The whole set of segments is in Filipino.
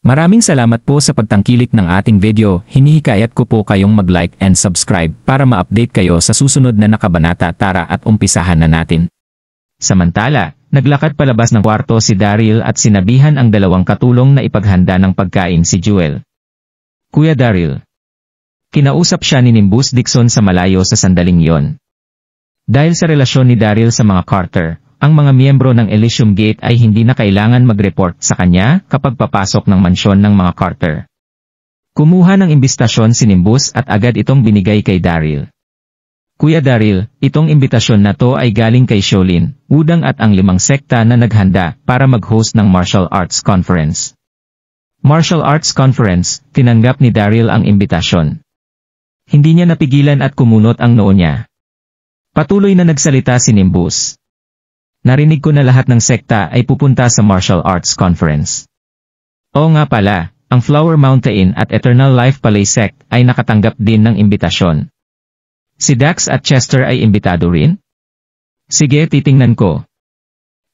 Maraming salamat po sa pagtangkilik ng ating video. Hinihikayat ko po kayong mag-like and subscribe para ma-update kayo sa susunod na nakabanata. Tara at umpisahan na natin. Samantala, naglakad palabas ng kwarto si Daryl at sinabihan ang dalawang katulong na ipaghanda ng pagkain si Jewel. Kuya Daryl. Kinausap siya ni Nimbus Dixon sa malayo sa sandaling yon. Dahil sa relasyon ni Daryl sa mga Carter, ang mga miyembro ng Elysium Gate ay hindi na kailangan mag-report sa kanya kapag papasok ng mansyon ng mga Carter. Kumuha ng imbistasyon si Nimbus at agad itong binigay kay Daryl. Kuya Daryl, itong imbitasyon na to ay galing kay Shaolin, Wudang at ang 5 sekta na naghanda para mag-host ng Martial Arts Conference. Martial Arts Conference, tinanggap ni Daryl ang imbitasyon. Hindi niya napigilan at kumunot ang noo niya. Patuloy na nagsalita si Nimbus. Narinig ko na lahat ng sekta ay pupunta sa Martial Arts Conference. Oo nga pala, ang Flower Mountain at Eternal Life Palay Sect ay nakatanggap din ng imbitasyon. Si Dax at Chester ay imbitado rin? Sige, titingnan ko.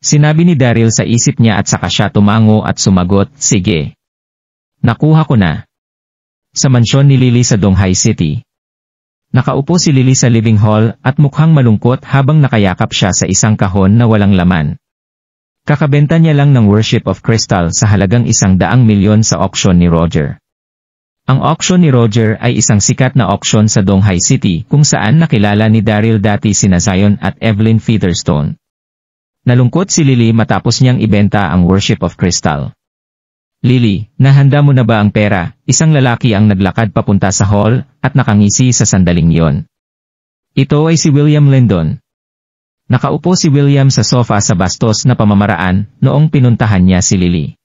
Sinabi ni Daryl sa isip niya at saka siya tumango at sumagot, sige. Nakuha ko na. Sa mansyon ni Lily sa Donghai City. Nakaupo si Lily sa living hall at mukhang malungkot habang nakayakap siya sa isang kahon na walang laman. Kakabenta niya lang ng Worship of Crystal sa halagang 100 milyon sa auction ni Roger. Ang auction ni Roger ay isang sikat na auction sa Donghai City kung saan nakilala ni Daryl dati sina Zion at Evelyn Featherstone. Nalungkot si Lily matapos niyang ibenta ang Worship of Crystal. Lily, nahanda mo na ba ang pera? Isang lalaki ang naglakad papunta sa hall at nakangisi sa sandaling yon. Ito ay si William Lyndon. Nakaupo si William sa sofa sa bastos na pamamaraan noong pinuntahan niya si Lily.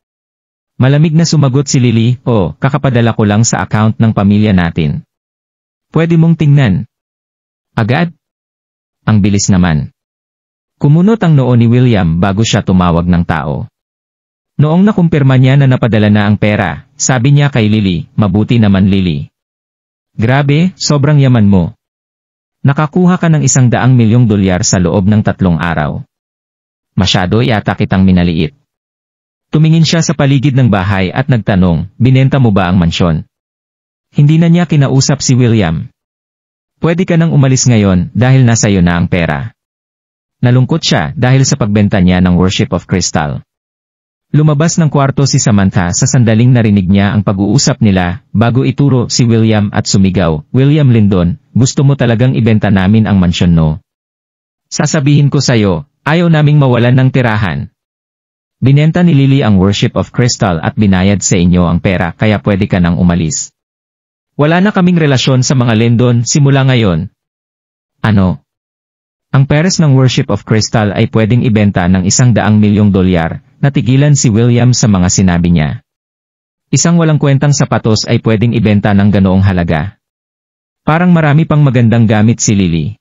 Malamig na sumagot si Lily, kakapadala ko lang sa account ng pamilya natin. Pwede mong tingnan. Agad? Ang bilis naman. Kumunot ang noo ni William bago siya tumawag ng tao. Noong nakumpirma niya na napadala na ang pera, sabi niya kay Lily, mabuti naman Lily. Grabe, sobrang yaman mo. Nakakuha ka ng $100 milyong sa loob ng 3 araw. Masyado yata kitang minaliit. Tumingin siya sa paligid ng bahay at nagtanong, binenta mo ba ang mansyon? Hindi na niya kinausap si William. Pwede ka nang umalis ngayon dahil nasa iyo na ang pera. Nalungkot siya dahil sa pagbenta niya ng Worship of Crystal. Lumabas ng kwarto si Samantha sa sandaling narinig niya ang pag-uusap nila bago ituro si William at sumigaw, William Lyndon, gusto mo talagang ibenta namin ang mansyon no? Sasabihin ko sayo, ayaw naming mawalan ng tirahan. Binenta ni Lily ang Worship of Crystal at binayad sa inyo ang pera kaya pwede ka nang umalis. Wala na kaming relasyon sa mga Lyndon simula ngayon. Ano? Ang peres ng Worship of Crystal ay pwedeng ibenta ng $100 milyong. Natigilan si William sa mga sinabi niya. Isang walang kwentang sapatos ay pwedeng ibenta ng ganoong halaga. Parang marami pang magandang gamit si Lily.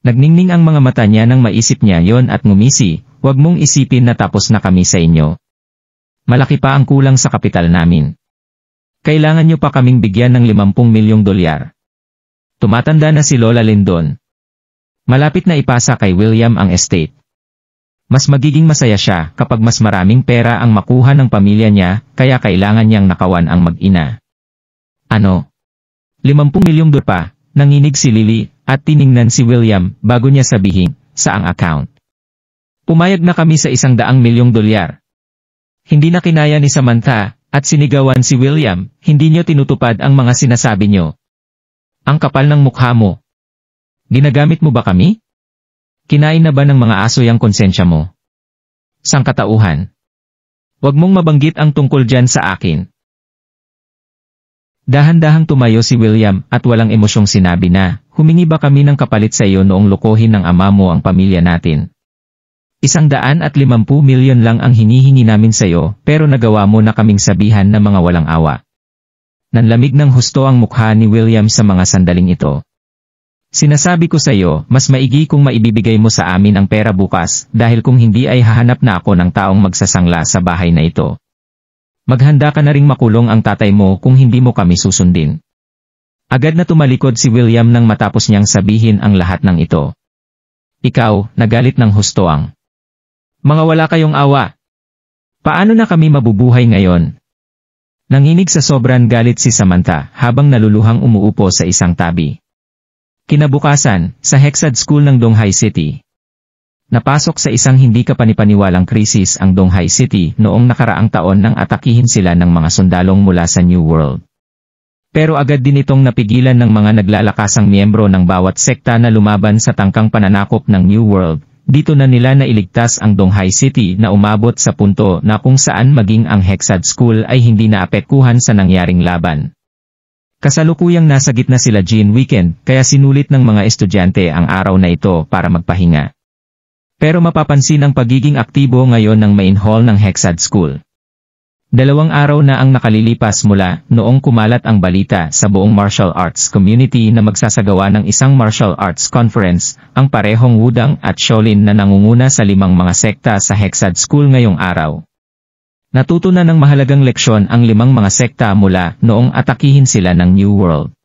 Nagningning ang mga mata niya nang maisip niya yon at ngumisi, huwag mong isipin na tapos na kami sa inyo. Malaki pa ang kulang sa kapital namin. Kailangan niyo pa kaming bigyan ng $50 milyong. Tumatanda na si Lola Lyndon. Malapit na ipasa kay William ang estate. Mas magiging masaya siya kapag mas maraming pera ang makuha ng pamilya niya, kaya kailangan niyang nakawan ang mag-ina. Ano? $50 milyong pa, nanginig si Lily, at tiningnan si William bago niya sabihin, saang account. Pumayag na kami sa $100 milyong. Hindi na kinaya ni Samantha, at sinigawan si William, hindi niyo tinutupad ang mga sinasabi niyo. Ang kapal ng mukha mo. Ginagamit mo ba kami? Kinain na ba ng mga aso yang konsensya mo? Sangkatauhan. Huwag mong mabanggit ang tungkol dyan sa akin. Dahan-dahang tumayo si William at walang emosyong sinabi na, humingi ba kami ng kapalit sa iyo noong lokohin ng ama mo ang pamilya natin? $150 milyon lang ang hinihingi namin sa iyo, pero nagawa mo na kaming sabihan na mga walang awa. Nanlamig ng husto ang mukha ni William sa mga sandaling ito. Sinasabi ko sa iyo, mas maigi kung maibibigay mo sa amin ang pera bukas, dahil kung hindi ay hahanap na ako ng taong magsasangla sa bahay na ito. Maghanda ka na ring makulong ang tatay mo kung hindi mo kami susundin. Agad na tumalikod si William nang matapos niyang sabihin ang lahat ng ito. Ikaw, nagalit ng husto ang. Mga wala kayong awa. Paano na kami mabubuhay ngayon? Nanginig sa sobrang galit si Samantha habang naluluhang umuupo sa isang tabi. Kinabukasan, sa Hexad School ng Donghai City. Napasok sa isang hindi kapanipaniwalang krisis ang Donghai City noong nakaraang taon nang atakihin sila ng mga sundalong mula sa New World. Pero agad din itong napigilan ng mga naglalakasang miyembro ng bawat sekta na lumaban sa tangkang pananakop ng New World. Dito na nila nailigtas ang Donghai City na umabot sa punto na kung saan maging ang Hexad School ay hindi naapektuhan sa nangyaring laban. Kasalukuyang nasa gitna sila Jean Weekend, kaya sinulit ng mga estudyante ang araw na ito para magpahinga. Pero mapapansin ang pagiging aktibo ngayon ng main hall ng Hexad School. 2 araw na ang nakalilipas mula noong kumalat ang balita sa buong martial arts community na magsasagawa ng isang martial arts conference, ang parehong Wudang at Shaolin na nangunguna sa 5 mga sekta sa Hexad School ngayong araw. Natuto na ng mahalagang leksyon ang 5 mga sekta mula noong atakihin sila ng New World.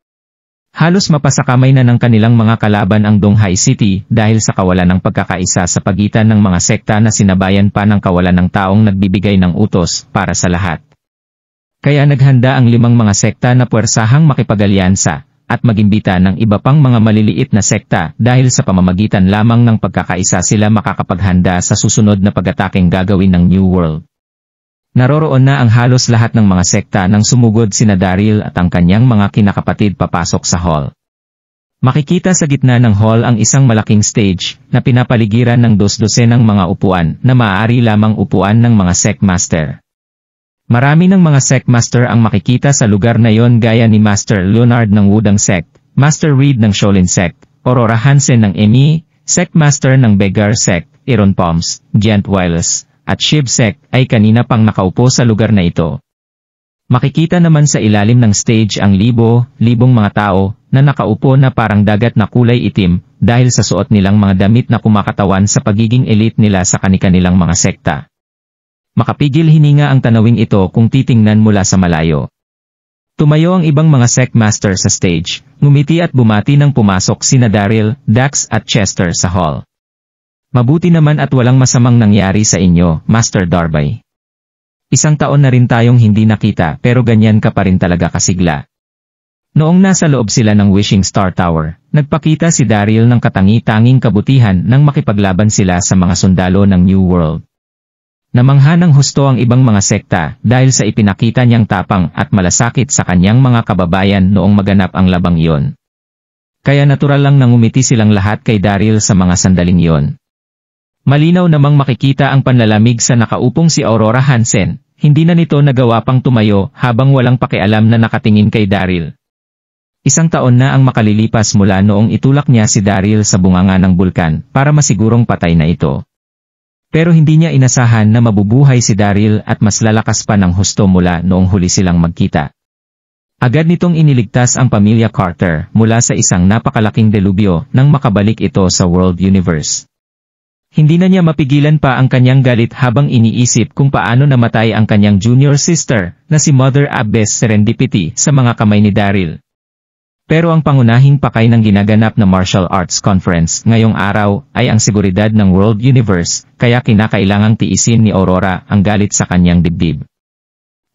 Halos mapasakamay na ng kanilang mga kalaban ang Donghai City dahil sa kawalan ng pagkakaisa sa pagitan ng mga sekta na sinabayan pa ng kawalan ng taong nagbibigay ng utos para sa lahat. Kaya naghanda ang 5 mga sekta na puwersahang makipag-alyansa at magimbita ng iba pang mga maliliit na sekta dahil sa pamamagitan lamang ng pagkakaisa sila makakapaghanda sa susunod na pag-ataking gagawin ng New World. Naroroon na ang halos lahat ng mga sekta nang sumugod sina Daryl at ang kanyang mga kinakapatid papasok sa hall. Makikita sa gitna ng hall ang isang malaking stage na pinapaligiran ng 12 ng mga upuan na maaari lamang upuan ng mga sect master. Marami ng mga sect master ang makikita sa lugar na yon gaya ni Master Leonard ng Wudang Sect, Master Reed ng Shaolin Sect, Aurora Hansen ng ME, Sect Master ng Begar Sect, Iron Palms, Giant Wireless, at Shiv Sect ay kanina pang nakaupo sa lugar na ito. Makikita naman sa ilalim ng stage ang libong mga tao na nakaupo na parang dagat na kulay itim dahil sa suot nilang mga damit na kumakatawan sa pagiging elite nila sa kani-kanilang mga sekta. Makapigil hininga ang tanawing ito kung titingnan mula sa malayo. Tumayo ang ibang mga sect master sa stage, ngumiti at bumati nang pumasok sina Daryl, Dax at Chester sa hall. Mabuti naman at walang masamang nangyari sa inyo, Master Darby. 1 taon na rin tayong hindi nakita pero ganyan ka pa rin talaga kasigla. Noong nasa loob sila ng Wishing Star Tower, nagpakita si Daryl ng katangi-tanging kabutihan nang makipaglaban sila sa mga sundalo ng New World. Namangha ng husto ang ibang mga sekta dahil sa ipinakita niyang tapang at malasakit sa kanyang mga kababayan noong maganap ang labang iyon. Kaya natural lang nangumiti silang lahat kay Daryl sa mga sandaling iyon. Malinaw namang makikita ang panlalamig sa nakaupong si Aurora Hansen, hindi na nito nagawa pang tumayo habang walang pakialam na nakatingin kay Daryl. 1 taon na ang makalilipas mula noong itulak niya si Daryl sa bunganga ng bulkan para masigurong patay na ito. Pero hindi niya inasahan na mabubuhay si Daryl at mas lalakas pa ng husto mula noong huli silang magkita. Agad nitong iniligtas ang pamilya Carter mula sa isang napakalaking delubyo nang makabalik ito sa World Universe. Hindi na niya mapigilan pa ang kanyang galit habang iniisip kung paano namatay ang kanyang junior sister na si Mother Abbess Serendipity sa mga kamay ni Daryl. Pero ang pangunahing pakay ng ginaganap na martial arts conference ngayong araw ay ang seguridad ng World Universe, kaya kinakailangang tiisin ni Aurora ang galit sa kanyang dibdib.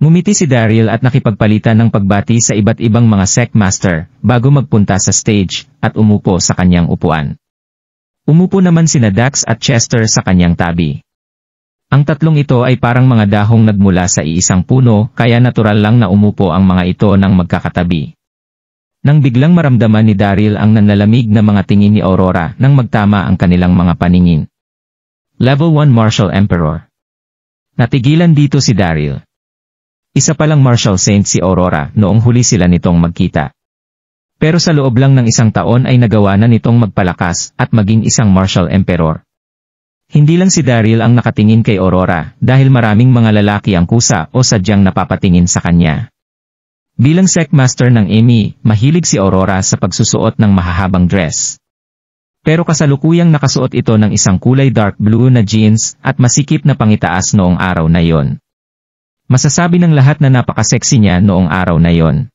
Ngumiti si Daryl at nakipagpalitan ng pagbati sa iba't ibang mga sect master bago magpunta sa stage at umupo sa kanyang upuan. Umupo naman sina Dax at Chester sa kanyang tabi. Ang tatlong ito ay parang mga dahong nagmula sa iisang puno kaya natural lang na umupo ang mga ito ng magkakatabi. Nang biglang maramdaman ni Daryl ang nanlalamig na mga tingin ni Aurora nang magtama ang kanilang mga paningin. Level 1 Martial Emperor. Natigilan dito si Daryl. Isa palang martial saint si Aurora noong huli sila nitong magkita. Pero sa loob lang ng 1 taon ay nagawa na nitong magpalakas at maging isang martial emperor. Hindi lang si Daryl ang nakatingin kay Aurora dahil maraming mga lalaki ang kusa o sadyang napapatingin sa kanya. Bilang sect master ng ME, mahilig si Aurora sa pagsusuot ng mahahabang dress. Pero kasalukuyang nakasuot ito ng isang kulay dark blue na jeans at masikip na pangitaas noong araw na yon. Masasabi ng lahat na napaka-sexy niya noong araw na yon.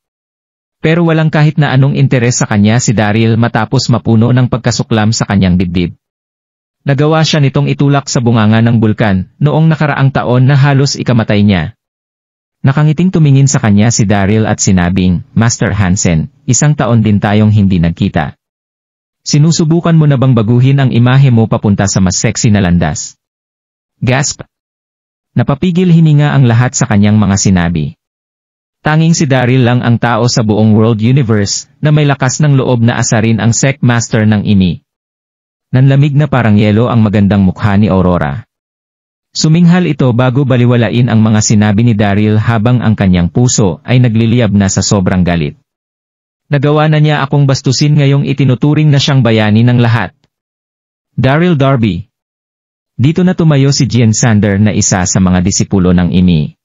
Pero walang kahit na anong interes sa kanya si Daryl matapos mapuno ng pagkasuklam sa kanyang dibdib. Nagawa siya nitong itulak sa bunganga ng bulkan noong nakaraang taon na halos ikamatay niya. Nakangiting tumingin sa kanya si Daryl at sinabing, Master Hansen, 1 taon din tayong hindi nagkita. Sinusubukan mo na bang baguhin ang imahe mo papunta sa mas sexy na landas? Gasp! Napapigil hininga ang lahat sa kanyang mga sinabi. Tanging si Daryl lang ang tao sa buong World Universe na may lakas ng loob na asarin ang Sect Master ng ini. Nanlamig na parang yelo ang magandang mukha ni Aurora. Suminghal ito bago baliwalain ang mga sinabi ni Daryl habang ang kanyang puso ay nagliliyab na sa sobrang galit. Nagawa na niya akong bastusin ngayong itinuturing na siyang bayani ng lahat. Daryl Darby. Dito na tumayo si Jean Sander na isa sa mga disipulo ng IMI.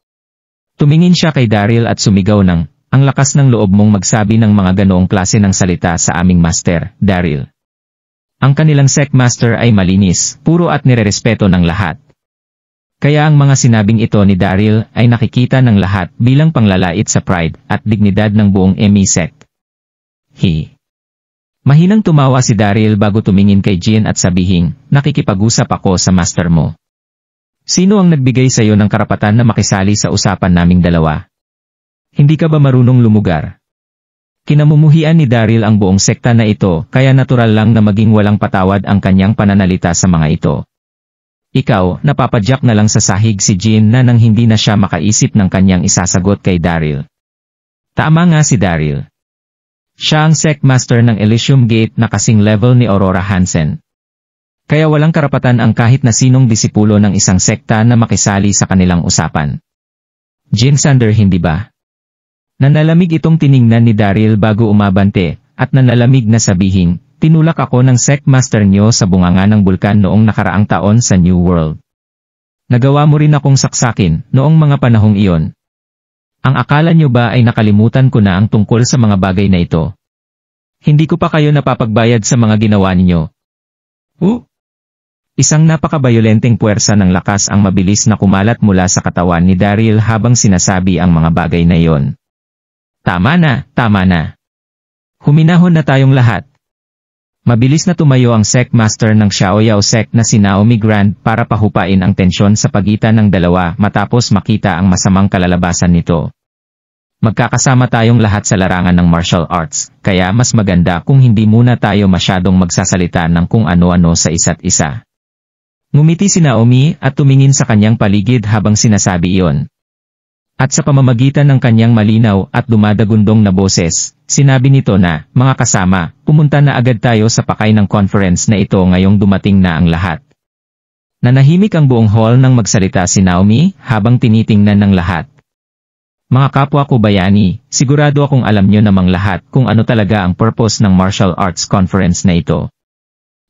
Tumingin siya kay Daryl at sumigaw ng, ang lakas ng loob mong magsabi ng mga ganoong klase ng salita sa aming master, Daryl. Ang kanilang Sect Master ay malinis, puro at nirerespeto ng lahat. Kaya ang mga sinabing ito ni Daryl ay nakikita ng lahat bilang panglalait sa pride at dignidad ng buong ME sect. Mahinang tumawa si Daryl bago tumingin kay Jean at sabihing, nakikipag-usap ako sa master mo. Sino ang nagbigay sa iyo ng karapatan na makisali sa usapan naming dalawa? Hindi ka ba marunong lumugar? Kinamumuhian ni Daryl ang buong sekta na ito kaya natural lang na maging walang patawad ang kanyang pananalita sa mga ito. Ikaw, napapadyak na lang sa sahig si Jean na nang hindi na siya makaisip ng kanyang isasagot kay Daryl. Tama nga si Daryl. Siya ang Sect Master ng Elysium Gate na kasing level ni Aurora Hansen. Kaya walang karapatan ang kahit na sinong disipulo ng isang sekta na makisali sa kanilang usapan. Jean Sander, hindi ba? Nanalamig itong tiningnan ni Daryl bago umabante, at nanalamig na sabihing, tinulak ako ng Sect Master niyo sa bunganga ng bulkan noong nakaraang taon sa New World. Nagawa mo rin akong saksakin noong mga panahong iyon. Ang akala niyo ba ay nakalimutan ko na ang tungkol sa mga bagay na ito? Hindi ko pa kayo napapagbayad sa mga ginawa ninyo. Isang napakabayolenteng puwersa ng lakas ang mabilis na kumalat mula sa katawan ni Daryl habang sinasabi ang mga bagay na iyon. Tama na, tama na. Huminahon na tayong lahat. Mabilis na tumayo ang Sect Master ng Xiaoyao Sect na si Naomi Grand para pahupain ang tensyon sa pagitan ng dalawa matapos makita ang masamang kalalabasan nito. Magkakasama tayong lahat sa larangan ng martial arts, kaya mas maganda kung hindi muna tayo masyadong magsasalita ng kung ano-ano sa isa't isa. Ngumiti si Naomi at tumingin sa kanyang paligid habang sinasabi iyon. At sa pamamagitan ng kanyang malinaw at dumadagundong na boses, sinabi nito na, mga kasama, pumunta na agad tayo sa pakay ng conference na ito ngayong dumating na ang lahat. Nanahimik ang buong hall nang magsalita si Naomi habang tinitingnan ng lahat. Mga kapwa ko bayani, sigurado akong alam nyo namang lahat kung ano talaga ang purpose ng martial arts conference na ito.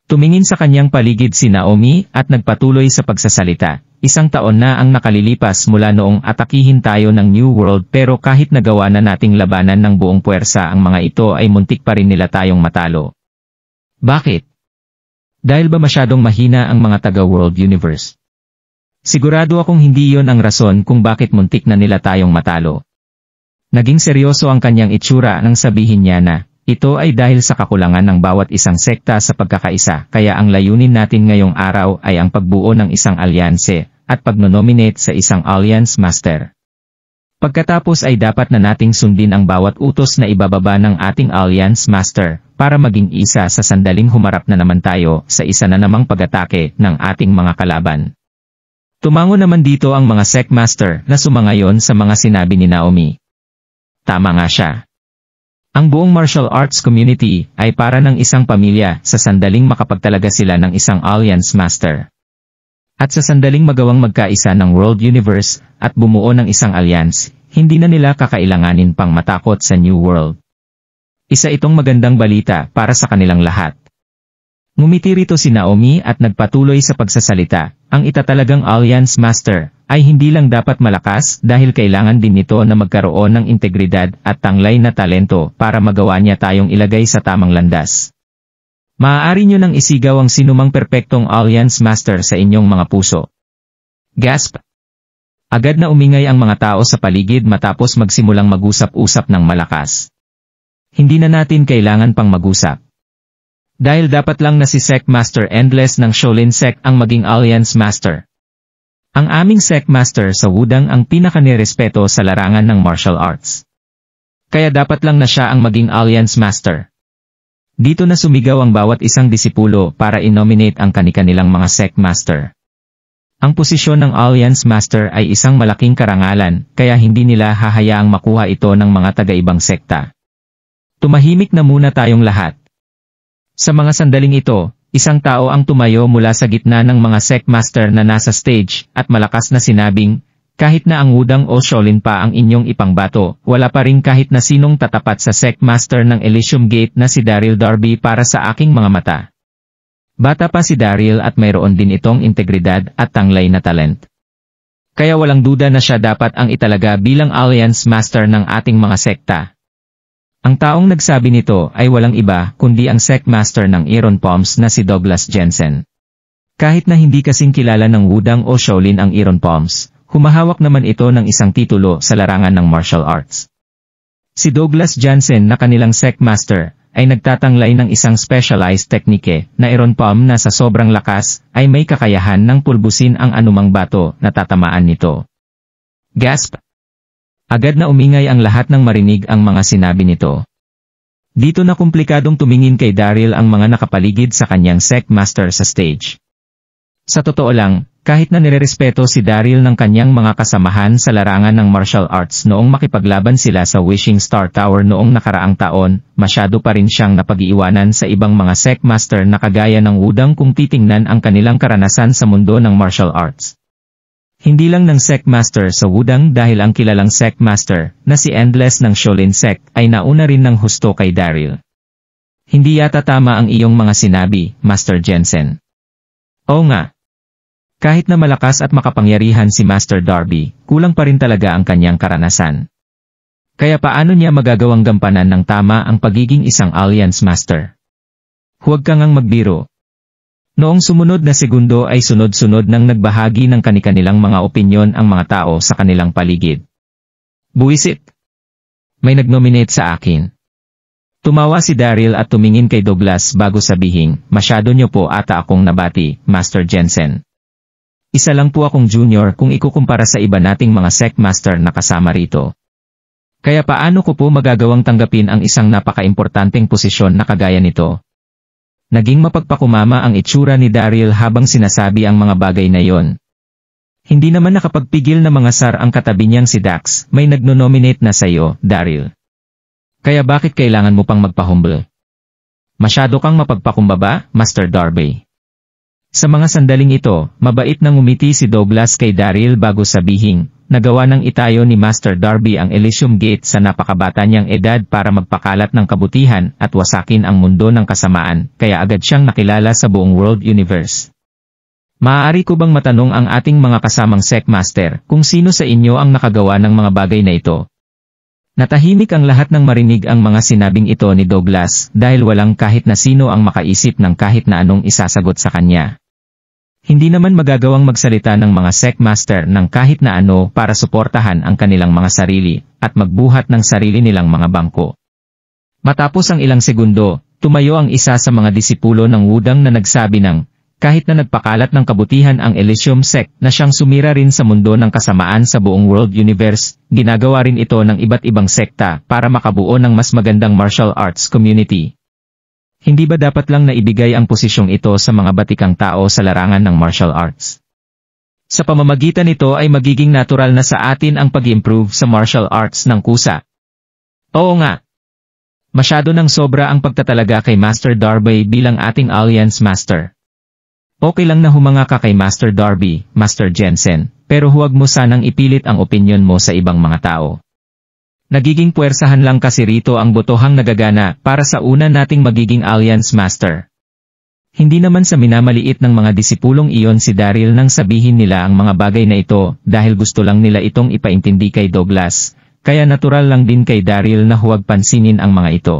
Tumingin sa kanyang paligid si Naomi at nagpatuloy sa pagsasalita. 1 taon na ang nakalilipas mula noong atakihin tayo ng New World pero kahit nagawa na nating labanan ng buong puwersa ang mga ito ay muntik pa rin nila tayong matalo. Bakit? Dahil ba masyadong mahina ang mga taga-World Universe? Sigurado akong hindi iyon ang rason kung bakit muntik na nila tayong matalo. Naging seryoso ang kanyang itsura nang sabihin niya na, ito ay dahil sa kakulangan ng bawat isang sekta sa pagkakaisa kaya ang layunin natin ngayong araw ay ang pagbuo ng isang alyanse at pagnonominate sa isang Alliance Master. Pagkatapos ay dapat na nating sundin ang bawat utos na ibababa ng ating Alliance Master para maging isa sa sandaling humarap na naman tayo sa isa na namang pag-atake ng ating mga kalaban. Tumango naman dito ang mga Sect Master na sumangayon sa mga sinabi ni Naomi. Tama nga siya. Ang buong martial arts community ay para ng isang pamilya sa sandaling makapagtalaga sila ng isang Alliance Master. At sa sandaling magawang magkaisa ng World Universe at bumuo ng isang alliance, hindi na nila kakailanganin pang matakot sa New World. Isa itong magandang balita para sa kanilang lahat. Ngumiti rito si Naomi at nagpatuloy sa pagsasalita, ang itatalagang Alliance Master ay hindi lang dapat malakas dahil kailangan din nito na magkaroon ng integridad at tanglay na talento para magawa niya tayong ilagay sa tamang landas. Maaari nyo nang isigaw ang sinumang perpektong Alliance Master sa inyong mga puso. Gasp! Agad na umingay ang mga tao sa paligid matapos magsimulang mag-usap-usap ng malakas. Hindi na natin kailangan pang mag-usap. Dahil dapat lang na si Sect Master Endless ng Shaolin Sect ang maging Alliance Master. Ang aming sect master sa Wudang ang pinakanirespeto sa larangan ng martial arts. Kaya dapat lang na siya ang maging Alliance Master. Dito na sumigaw ang bawat isang disipulo para i-nominate ang kani-kanilang mga sect master. Ang posisyon ng Alliance Master ay isang malaking karangalan, kaya hindi nila hahayaang makuha ito ng mga taga-ibang sekta. Tumahimik na muna tayong lahat. Sa mga sandaling ito, isang tao ang tumayo mula sa gitna ng mga sect master na nasa stage at malakas na sinabing, kahit na ang Wudang o Shaolin pa ang inyong ipangbato, wala pa rin kahit na sinong tatapat sa sect master ng Elysium Gate na si Daryl Darby para sa aking mga mata. Bata pa si Daryl at mayroon din itong integridad at tanglay na talent. Kaya walang duda na siya dapat ang italaga bilang Alliance Master ng ating mga sekta. Ang taong nagsabi nito ay walang iba kundi ang sect master ng Iron Palms na si Douglas Jensen. Kahit na hindi kasing kilala ng Wudang o Shaolin ang Iron Palms, humahawak naman ito ng isang titulo sa larangan ng martial arts. Si Douglas Jensen na kanilang sect master ay nagtatanglay ng isang specialized teknike na Iron Palm na sa sobrang lakas ay may kakayahan ng pulbusin ang anumang bato na tatamaan nito. Gasp! Agad na umingay ang lahat ng marinig ang mga sinabi nito. Dito na komplikadong tumingin kay Daryl ang mga nakapaligid sa kanyang sect master sa stage. Sa totoo lang, kahit na nirerespeto si Daryl ng kanyang mga kasamahan sa larangan ng martial arts noong makipaglaban sila sa Wishing Star Tower noong nakaraang taon, masyado pa rin siyang napag-iiwanan sa ibang mga sect master na kagaya ng Wudang kung titingnan ang kanilang karanasan sa mundo ng martial arts. Hindi lang ng sect master sa Wudang dahil ang kilalang sect master na si Endless ng Shaolin sect ay nauna rin ng husto kay Daryl. Hindi yata tama ang iyong mga sinabi, Master Jensen. Oo nga. Kahit na malakas at makapangyarihan si Master Darby, kulang pa rin talaga ang kanyang karanasan. Kaya paano niya magagawang gampanan ng tama ang pagiging isang Alliance Master? Huwag kang ngang magbiro. Noong sumunod na segundo ay sunod-sunod nang nagbahagi ng kani-kanilang mga opinyon ang mga tao sa kanilang paligid. Buwisit! May nag-nominate sa akin. Tumawa si Daryl at tumingin kay Douglas bago sabihin, masyado niyo po ata akong nabati, Master Jensen. Isa lang po akong junior kung ikukumpara sa iba nating mga sect master na kasama rito. Kaya paano ko po magagawang tanggapin ang isang napaka-importanteng posisyon na kagaya nito? Naging mapagpakumama ang itsura ni Daryl habang sinasabi ang mga bagay na yon. Hindi naman nakapagpigil na mga sar ang katabi niyang si Dax, may nagno-nominate na sa'yo, Daryl. Kaya bakit kailangan mo pang magpa-humble? Masyado kang mapagpakumbaba, Master Darby. Sa mga sandaling ito, mabait nang ngumiti si Douglas kay Daryl bago sabihin, nagawa ng itayo ni Master Darby ang Elysium Gate sa napakabata niyang edad para magpakalat ng kabutihan at wasakin ang mundo ng kasamaan, kaya agad siyang nakilala sa buong world universe. Maaari ko bang matanong ang ating mga kasamang sect master kung sino sa inyo ang nakagawa ng mga bagay na ito? Natahimik ang lahat ng marinig ang mga sinabing ito ni Douglas dahil walang kahit na sino ang makaisip ng kahit na anong isasagot sa kanya. Hindi naman magagawang magsalita ng mga sect master ng kahit na ano para suportahan ang kanilang mga sarili at magbuhat ng sarili nilang mga bangko. Matapos ang ilang segundo, tumayo ang isa sa mga disipulo ng Wudang na nagsabi ng, kahit na nagpakalat ng kabutihan ang Elysium sect na siyang sumira rin sa mundo ng kasamaan sa buong world universe, ginagawa rin ito ng iba't ibang sekta para makabuo ng mas magandang martial arts community. Hindi ba dapat lang naibigay ang posisyong ito sa mga batikang tao sa larangan ng martial arts? Sa pamamagitan nito ay magiging natural na sa atin ang pag-improve sa martial arts ng kusa. Oo nga. Masyado ng sobra ang pagtatalaga kay Master Darby bilang ating Alliance Master. Okay lang na humanga ka kay Master Darby, Master Jensen, pero huwag mo sanang ipilit ang opinyon mo sa ibang mga tao. Nagiging puwersahan lang kasi rito ang botohang nagagana para sa una nating magiging Alliance Master. Hindi naman sa minamaliit ng mga disipulong iyon si Daryl nang sabihin nila ang mga bagay na ito dahil gusto lang nila itong ipaintindi kay Douglas, kaya natural lang din kay Daryl na huwag pansinin ang mga ito.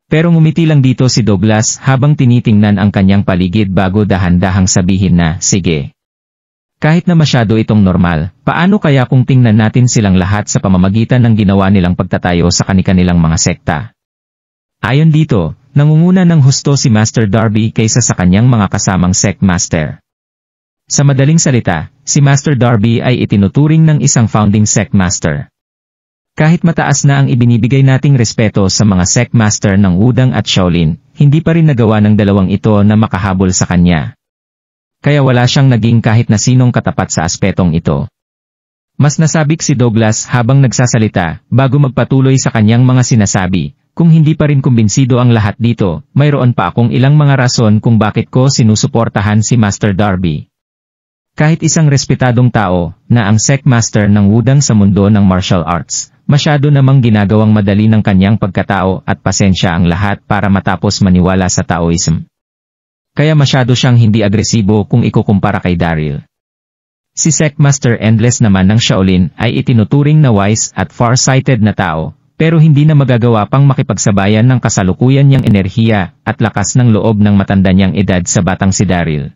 Pero ngumiti lang dito si Douglas habang tinitingnan ang kanyang paligid bago dahan-dahang sabihin na, sige. Kahit na masyado itong normal, paano kaya kung tingnan natin silang lahat sa pamamagitan ng ginawa nilang pagtatayo sa kani-kanilang mga sekta? Ayon dito, nangunguna ng husto si Master Darby kaysa sa kanyang mga kasamang sect master. Sa madaling salita, si Master Darby ay itinuturing ng isang founding sect master. Kahit mataas na ang ibinibigay nating respeto sa mga sect master ng Wudang at Shaolin, hindi pa rin nagawa ng dalawang ito na makahabol sa kanya. Kaya wala siyang naging kahit na sinong katapat sa aspetong ito. Mas nasabik si Douglas habang nagsasalita, bago magpatuloy sa kanyang mga sinasabi, kung hindi pa rin kumbinsido ang lahat dito, mayroon pa akong ilang mga rason kung bakit ko sinusuportahan si Master Darby. Kahit isang respetadong tao, na ang sect master ng Wudang sa mundo ng martial arts, masyado namang ginagawang madali ng kanyang pagkatao at pasensya ang lahat para matapos maniwala sa Taoism. Kaya masyado siyang hindi agresibo kung ikukumpara kay Daryl. Si Sect Master Endless naman ng Shaolin ay itinuturing na wise at far-sighted na tao, pero hindi na magagawa pang makipagsabayan ng kasalukuyan niyang enerhiya at lakas ng loob ng matanda niyang edad sa batang si Daryl.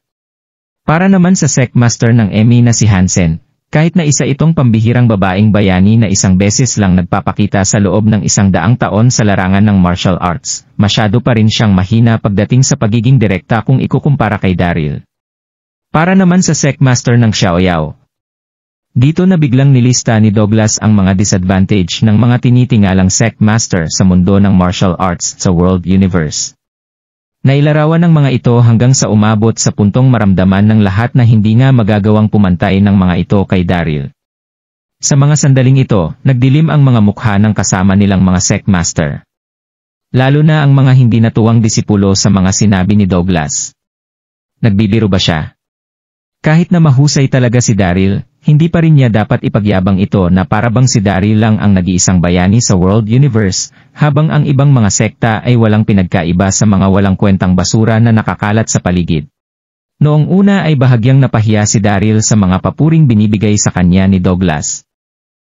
Para naman sa Sect Master ng Emi na si Hansen, kahit na isa itong pambihirang babaeng bayani na isang beses lang nagpapakita sa loob ng 100 taon sa larangan ng martial arts, masyado pa rin siyang mahina pagdating sa pagiging direkta kung ikukumpara kay Daryl. Para naman sa Sect Master ng Xiaoyao. Dito na biglang nilista ni Douglas ang mga disadvantage ng mga tinitingalang Sect Master sa mundo ng martial arts sa World Universe. Nailarawan ng mga ito hanggang sa umabot sa puntong maramdaman ng lahat na hindi nga magagawang pumantay ng mga ito kay Daryl. Sa mga sandaling ito, nagdilim ang mga mukha ng kasama nilang mga Sect Master. Lalo na ang mga hindi natuwang disipulo sa mga sinabi ni Douglas. Nagbibiro ba siya? Kahit na mahusay talaga si Daryl, hindi pa rin niya dapat ipagyabang ito na parabang si Daryl lang ang nag-iisang bayani sa World Universe, habang ang ibang mga sekta ay walang pinagkaiba sa mga walang kwentang basura na nakakalat sa paligid. Noong una ay bahagyang napahiya si Daryl sa mga papuring binibigay sa kanya ni Douglas.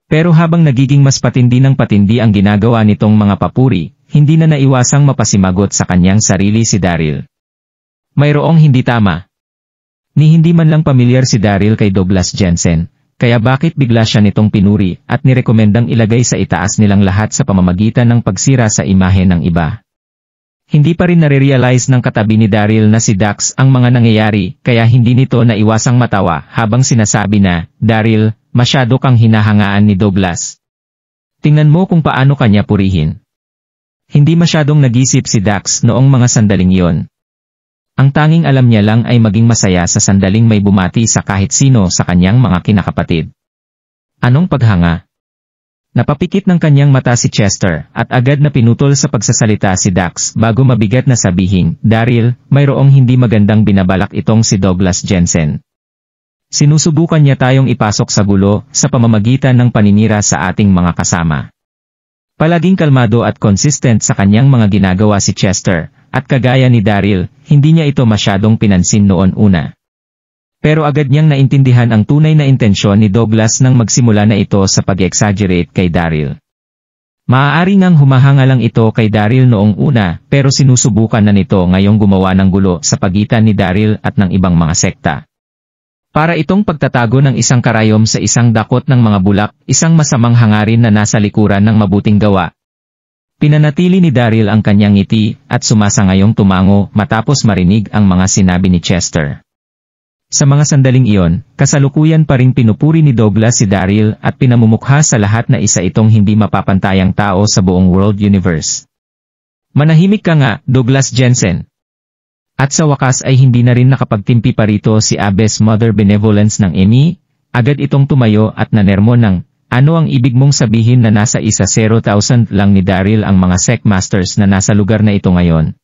Pero habang nagiging mas patindi ng patindi ang ginagawa nitong mga papuri, hindi na naiwasang mapasimagot sa kanyang sarili si Daryl. Mayroong hindi tama. Ni hindi man lang pamilyar si Daryl kay Douglas Jensen, kaya bakit bigla siya nitong pinuri at nirekomendang ilagay sa itaas nilang lahat sa pamamagitan ng pagsira sa imahe ng iba. Hindi pa rin nare-realize ng katabi ni Daryl na si Dax ang mga nangyayari, kaya hindi nito naiwasang matawa habang sinasabi na, Daryl, masyado kang hinahangaan ni Douglas. Tingnan mo kung paano kanya purihin. Hindi masyadong nag-isip si Dax noong mga sandaling iyon. Ang tanging alam niya lang ay maging masaya sa sandaling may bumati sa kahit sino sa kanyang mga kinakapatid. Anong paghanga? Napapikit ng kanyang mata si Chester at agad na pinutol sa pagsasalita si Dax bago mabigat na sabihin, Daryl, mayroong hindi magandang binabalak itong si Douglas Jensen. Sinusubukan niya tayong ipasok sa gulo sa pamamagitan ng paninira sa ating mga kasama. Palaging kalmado at consistent sa kanyang mga ginagawa si Chester, at kagaya ni Daryl, hindi niya ito masyadong pinansin noon una. Pero agad niyang naintindihan ang tunay na intensyon ni Douglas nang magsimula na ito sa pag-exaggerate kay Daryl. Maaari ngang humahanga lang ito kay Daryl noong una, pero sinusubukan na nito ngayong gumawa ng gulo sa pagitan ni Daryl at ng ibang mga sekta. Para itong pagtatago ng isang karayom sa isang dakot ng mga bulak, isang masamang hangarin na nasa likuran ng mabuting gawa. Pinanatili ni Daryl ang kanyang ngiti at sumasangayong tumango matapos marinig ang mga sinabi ni Chester. Sa mga sandaling iyon, kasalukuyan pa ring pinupuri ni Douglas si Daryl at pinamumukha sa lahat na isa itong hindi mapapantayang tao sa buong World Universe. Manahimik ka nga, Douglas Jensen. At sa wakas ay hindi na rin nakapagtimpi pa rito si Abbess Mother Benevolence ng Emi, agad itong tumayo at nanermo ng, ano ang ibig mong sabihin na nasa 1,000 lang ni Daryl ang mga Sect Masters na nasa lugar na ito ngayon?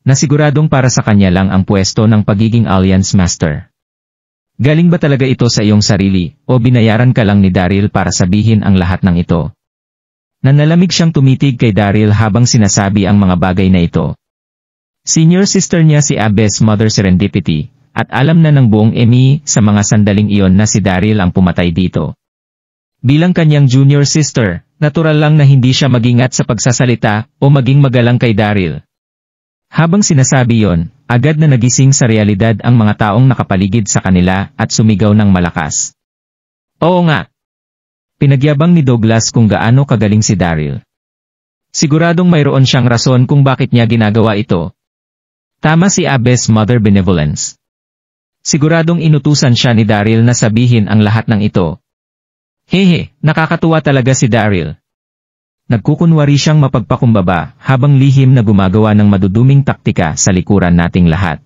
Nasiguradong para sa kanya lang ang pwesto ng pagiging Alliance Master. Galing ba talaga ito sa iyong sarili, o binayaran ka lang ni Daryl para sabihin ang lahat ng ito? Nanalamig siyang tumitig kay Daryl habang sinasabi ang mga bagay na ito. Senior sister niya si Abbess Mother Serendipity, at alam na ng buong Emi sa mga sandaling iyon na si Daryl ang pumatay dito. Bilang kanyang junior sister, natural lang na hindi siya magingat sa pagsasalita o maging magalang kay Daryl. Habang sinasabi yon, agad na nagising sa realidad ang mga taong nakapaligid sa kanila at sumigaw ng malakas. Oo nga. Pinagyabang ni Douglas kung gaano kagaling si Daryl. Siguradong mayroon siyang rason kung bakit niya ginagawa ito. Tama si Abbess Mother Benevolence. Siguradong inutusan siya ni Daryl na sabihin ang lahat ng ito. Hehe, nakakatuwa talaga si Daryl. Nagkukunwari siyang mapagpakumbaba habang lihim na gumagawa ng maduduming taktika sa likuran nating lahat.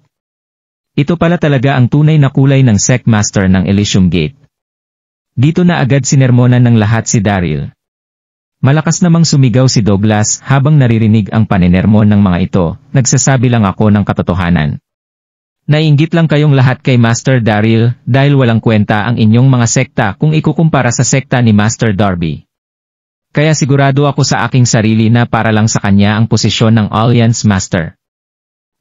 Ito pala talaga ang tunay na kulay ng Secmaster ng Elysium Gate. Dito na agad sinermonan ng lahat si Daryl. Malakas namang sumigaw si Douglas habang naririnig ang paninermon ng mga ito, nagsasabi lang ako ng katotohanan. Naiinggit lang kayong lahat kay Master Daryl dahil walang kwenta ang inyong mga sekta kung ikukumpara sa sekta ni Master Darby. Kaya sigurado ako sa aking sarili na para lang sa kanya ang posisyon ng Alliance Master.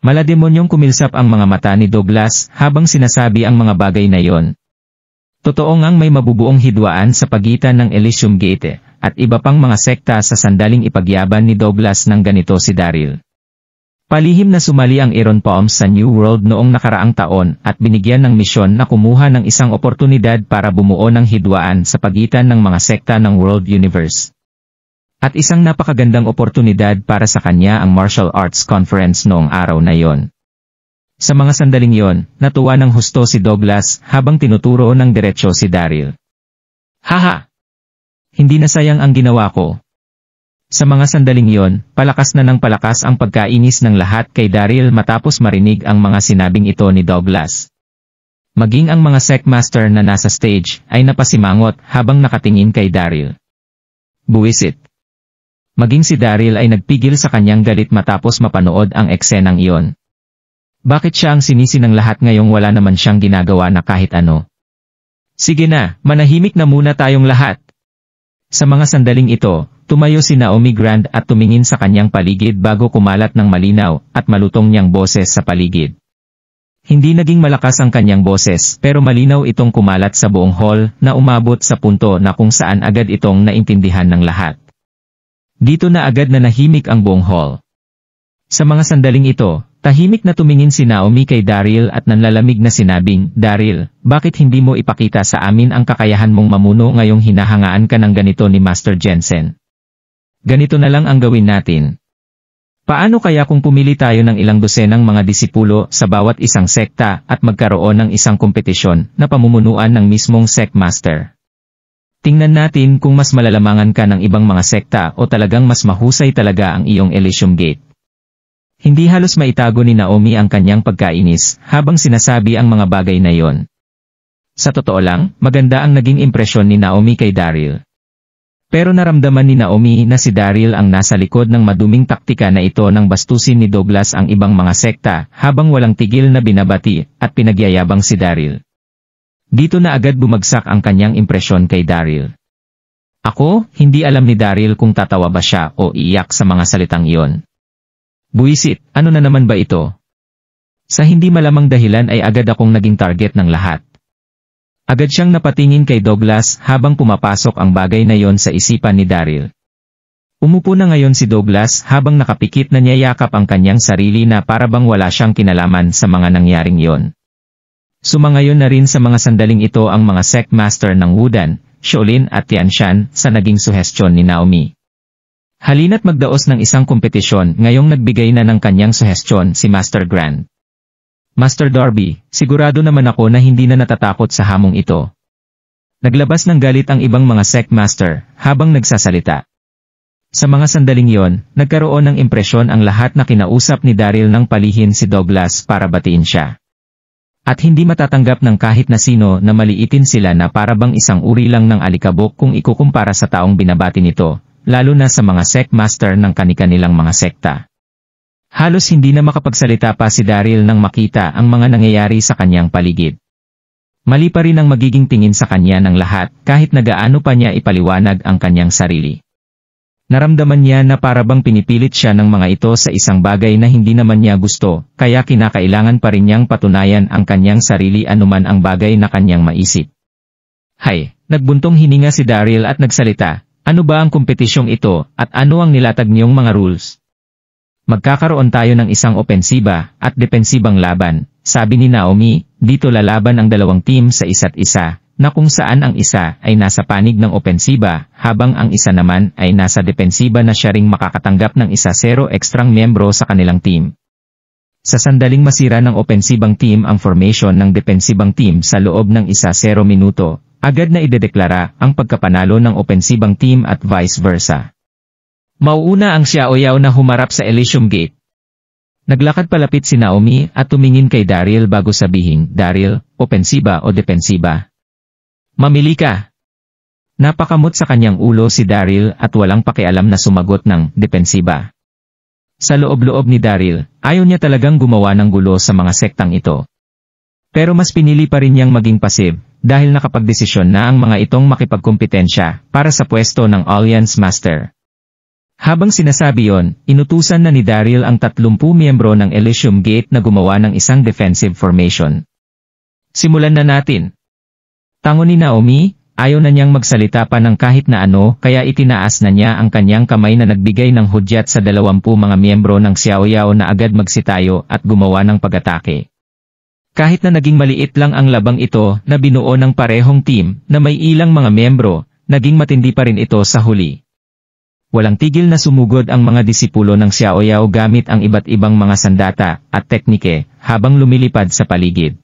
Malademonyong kumilsap ang mga mata ni Douglas habang sinasabi ang mga bagay na yon. Totoo ngang may mabubuong hidwaan sa pagitan ng Elysium Gate at iba pang mga sekta sa sandaling ipagyaban ni Douglas ng ganito si Daryl. Palihim na sumali ang Iron Palms sa New World noong nakaraang taon at binigyan ng misyon na kumuha ng isang oportunidad para bumuo ng hidwaan sa pagitan ng mga sekta ng World Universe. At isang napakagandang oportunidad para sa kanya ang Martial Arts Conference noong araw na yon. Sa mga sandaling yon, natuwa ng husto si Douglas habang tinuturo ng diretsyo si Daryl. Haha! Hindi na sayang ang ginawa ko. Sa mga sandaling yon, palakas na ng palakas ang pagkainis ng lahat kay Daryl matapos marinig ang mga sinabing ito ni Douglas. Maging ang mga Secmaster na nasa stage ay napasimangot habang nakatingin kay Daryl. Buwisit. Maging si Daryl ay nagpigil sa kanyang galit matapos mapanood ang eksenang iyon. Bakit siya ang sinisi ng lahat ngayong wala naman siyang ginagawa na kahit ano? Sige na, manahimik na muna tayong lahat. Sa mga sandaling ito, tumayo si Naomi Grand at tumingin sa kanyang paligid bago kumalat ng malinaw at malutong niyang boses sa paligid. Hindi naging malakas ang kanyang boses pero malinaw itong kumalat sa buong hall na umabot sa punto na kung saan agad itong naintindihan ng lahat. Dito na agad na nahimik ang buong hall. Sa mga sandaling ito, tahimik na tumingin si Naomi kay Daryl at nanlalamig na sinabing, Daryl, bakit hindi mo ipakita sa amin ang kakayahan mong mamuno ngayong hinahangaan ka ng ganito ni Master Jensen? Ganito na lang ang gawin natin. Paano kaya kung pumili tayo ng ilang dosenang mga disipulo sa bawat isang sekta at magkaroon ng isang kompetisyon na pamumunuan ng mismong Secmaster? Tingnan natin kung mas malalamangan ka ng ibang mga sekta o talagang mas mahusay talaga ang iyong Elysium Gate. Hindi halos maitago ni Naomi ang kanyang pagkainis habang sinasabi ang mga bagay na yon. Sa totoo lang, maganda ang naging impresyon ni Naomi kay Daryl. Pero naramdaman ni Naomi na si Daryl ang nasa likod ng maduming taktika na ito nang bastusin ni Douglas ang ibang mga sekta habang walang tigil na binabati at pinagyayabang si Daryl. Dito na agad bumagsak ang kanyang impresyon kay Daryl. Ako, hindi alam ni Daryl kung tatawa ba siya o iiyak sa mga salitang iyon. Buwisit, ano na naman ba ito? Sa hindi malamang dahilan ay agad akong naging target ng lahat. Agad siyang napatingin kay Douglas habang pumapasok ang bagay na yon sa isipan ni Daryl. Umupo na ngayon si Douglas habang nakapikit na niyayakap ang kanyang sarili na parabang wala siyang kinalaman sa mga nangyaring yon. Sumangayon na rin sa mga sandaling ito ang mga Secmaster ng Wudan, Shaolin at Tianshan sa naging suhestyon ni Naomi. Halina't magdaos ng isang kompetisyon ngayong nagbigay na ng kanyang suhestyon si Master Grand. Master Darby, sigurado naman ako na hindi na natatakot sa hamong ito. Naglabas ng galit ang ibang mga Secmaster habang nagsasalita. Sa mga sandaling yon, nagkaroon ng impresyon ang lahat na kinausap ni Daryl ng palihin si Douglas para batiin siya. At hindi matatanggap ng kahit na sino na maliitin sila na parabang isang uri lang ng alikabok kung ikukumpara sa taong binabati nito, lalo na sa mga Secmaster ng kani-kanilang mga sekta. Halos hindi na makapagsalita pa si Daryl nang makita ang mga nangyayari sa kanyang paligid. Mali pa rin ang magiging tingin sa kanya ng lahat kahit na gaano pa niya ipaliwanag ang kanyang sarili. Naramdaman niya na parabang pinipilit siya ng mga ito sa isang bagay na hindi naman niya gusto, kaya kinakailangan pa rin niyang patunayan ang kanyang sarili anuman ang bagay na kanyang maisip. Hay, nagbuntong hininga si Daryl at nagsalita, ano ba ang kompetisyong ito at ano ang nilatag niyong mga rules? Magkakaroon tayo ng isang opensiba at depensibang laban, sabi ni Naomi, dito lalaban ang dalawang team sa isa't isa, na kung saan ang isa ay nasa panig ng opensiba, habang ang isa naman ay nasa depensiba na siya ring makakatanggap ng 0 ekstrang miyembro sa kanilang team. Sa sandaling masira ng opensibang team ang formation ng depensibang team sa loob ng 1-0 minuto, agad na idedeklara ang pagkapanalo ng opensibang team at vice versa. Mauuna ang Xiaoyao na humarap sa Elysium Gate. Naglakad palapit si Naomi at tumingin kay Daryl bago sabihin, "Daryl, opensiba o depensiba? Mamili ka." Napakamot sa kanyang ulo si Daryl at walang pakialam na sumagot ng depensiba. Sa loob-loob ni Daryl, ayaw niya talagang gumawa ng gulo sa mga sektang ito. Pero mas pinili pa rin niyang maging passive, dahil nakapagdesisyon na ang mga itong makipagkompetensya para sa pwesto ng Alliance Master. Habang sinasabi yon, inutusan na ni Daryl ang 30 miyembro ng Elysium Gate na gumawa ng isang defensive formation. Simulan na natin. Tango ni Naomi, ayaw na niyang magsalita pa ng kahit na ano kaya itinaas na niya ang kanyang kamay na nagbigay ng hudyat sa 20 mga miyembro ng Xiaoyao na agad magsitayo at gumawa ng pag-atake. Kahit na naging maliit lang ang labang ito na binuo ng parehong team na may ilang mga miyembro, naging matindi pa rin ito sa huli. Walang tigil na sumugod ang mga disipulo ng Xiaoyao gamit ang iba't ibang mga sandata at teknike habang lumilipad sa paligid.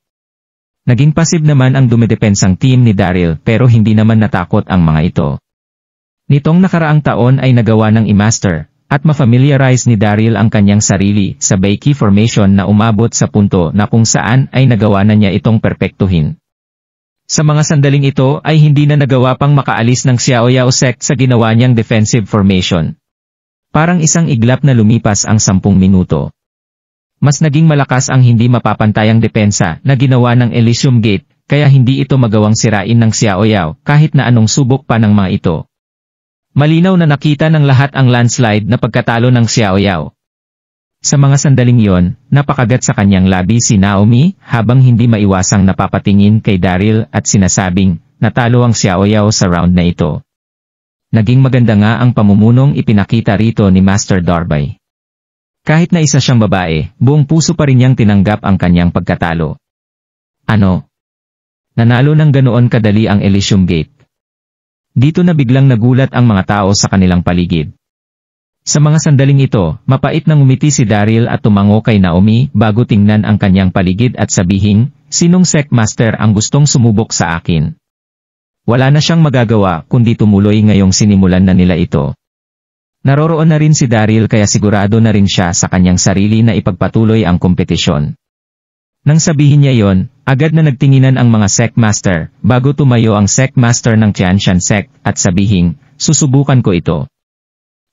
Naging passive naman ang dumidepensang team ni Daryl pero hindi naman natakot ang mga ito. Nitong nakaraang taon ay nagawa ng i-master at ma-familiarize ni Daryl ang kanyang sarili sa Beiki formation na umabot sa punto na kung saan ay nagawa na niya itong perpektuhin. Sa mga sandaling ito ay hindi na nagawa pang makaalis ng Xiaoyao sect sa ginawa niyang defensive formation. Parang isang iglap na lumipas ang 10 minuto. Mas naging malakas ang hindi mapapantayang depensa na ginawa ng Elysium Gate, kaya hindi ito magawang sirain ng Xiaoyao kahit na anong subok pa ng mga ito. Malinaw na nakita ng lahat ang landslide na pagkatalo ng Xiaoyao. Sa mga sandaling yon, napakagat sa kanyang labi si Naomi habang hindi maiwasang napapatingin kay Daryl at sinasabing, natalo ang Xiaoyao sa round na ito. Naging maganda nga ang pamumunong ipinakita rito ni Master Darby. Kahit na isa siyang babae, buong puso pa rin niyang tinanggap ang kanyang pagkatalo. Ano? Nanalo ng ganoon kadali ang Elysium Gate. Dito na biglang nagulat ang mga tao sa kanilang paligid. Sa mga sandaling ito, mapait nang ngumiti si Daryl at tumango kay Naomi bago tingnan ang kanyang paligid at sabihin, "Sinong sect master ang gustong sumubok sa akin?" Wala na siyang magagawa kundi tumuloy ngayong sinimulan na nila ito. Naroroon na rin si Daryl kaya sigurado na rin siya sa kanyang sarili na ipagpatuloy ang kompetisyon. Nang sabihin niya yon, agad na nagtinginan ang mga sect master bago tumayo ang sect master ng Tianshan sect at sabihin, "Susubukan ko ito."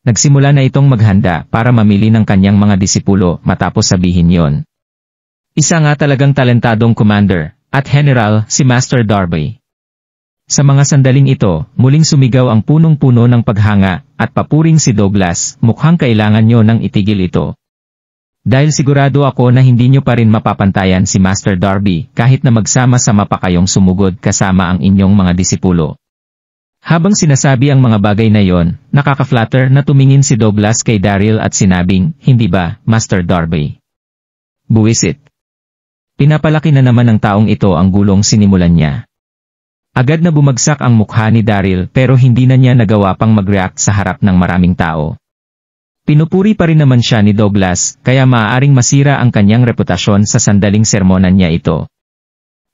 Nagsimula na itong maghanda para mamili ng kanyang mga disipulo matapos sabihin yon. Isa nga talagang talentadong commander at general si Master Darby. Sa mga sandaling ito, muling sumigaw ang punong-puno ng paghanga at papuring si Douglas, "Mukhang kailangan nyo nang itigil ito. Dahil sigurado ako na hindi nyo pa rin mapapantayan si Master Darby kahit na magsama-sama pa kayong sumugod kasama ang inyong mga disipulo." Habang sinasabi ang mga bagay na yon, nakaka-flatter na tumingin si Douglas kay Daryl at sinabing, "Hindi ba, Master Darby? Buwisit." Pinapalaki na naman ng taong ito ang gulong sinimulan niya. Agad na bumagsak ang mukha ni Daryl pero hindi na niya nagawa pang mag-react sa harap ng maraming tao. Pinupuri pa rin naman siya ni Douglas kaya maaaring masira ang kanyang reputasyon sa sandaling sermonan niya ito.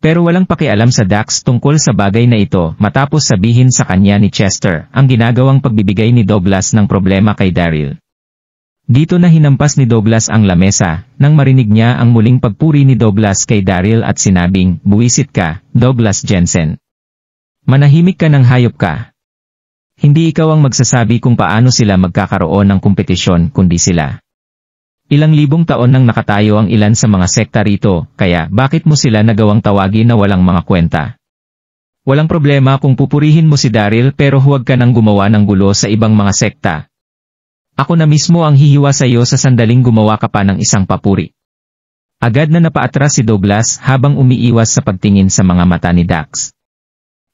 Pero walang pakialam sa Dax tungkol sa bagay na ito matapos sabihin sa kanya ni Chester ang ginagawang pagbibigay ni Douglas ng problema kay Daryl. Dito na hinampas ni Douglas ang lamesa nang marinig niya ang muling pagpuri ni Douglas kay Daryl at sinabing, "Buwisit ka, Douglas Jensen. Manahimik ka ng hayop ka. Hindi ikaw ang magsasabi kung paano sila magkakaroon ng kompetisyon kundi sila. Ilang libong taon nang nakatayo ang ilan sa mga sekta rito, kaya bakit mo sila nagawang tawagin na walang mga kwenta? Walang problema kung pupurihin mo si Daryl pero huwag ka nang gumawa ng gulo sa ibang mga sekta. Ako na mismo ang hihiwa sa iyo sa sandaling gumawa ka pa ng isang papuri." Agad na napaatras si Douglas habang umiiwas sa pagtingin sa mga mata ni Dax.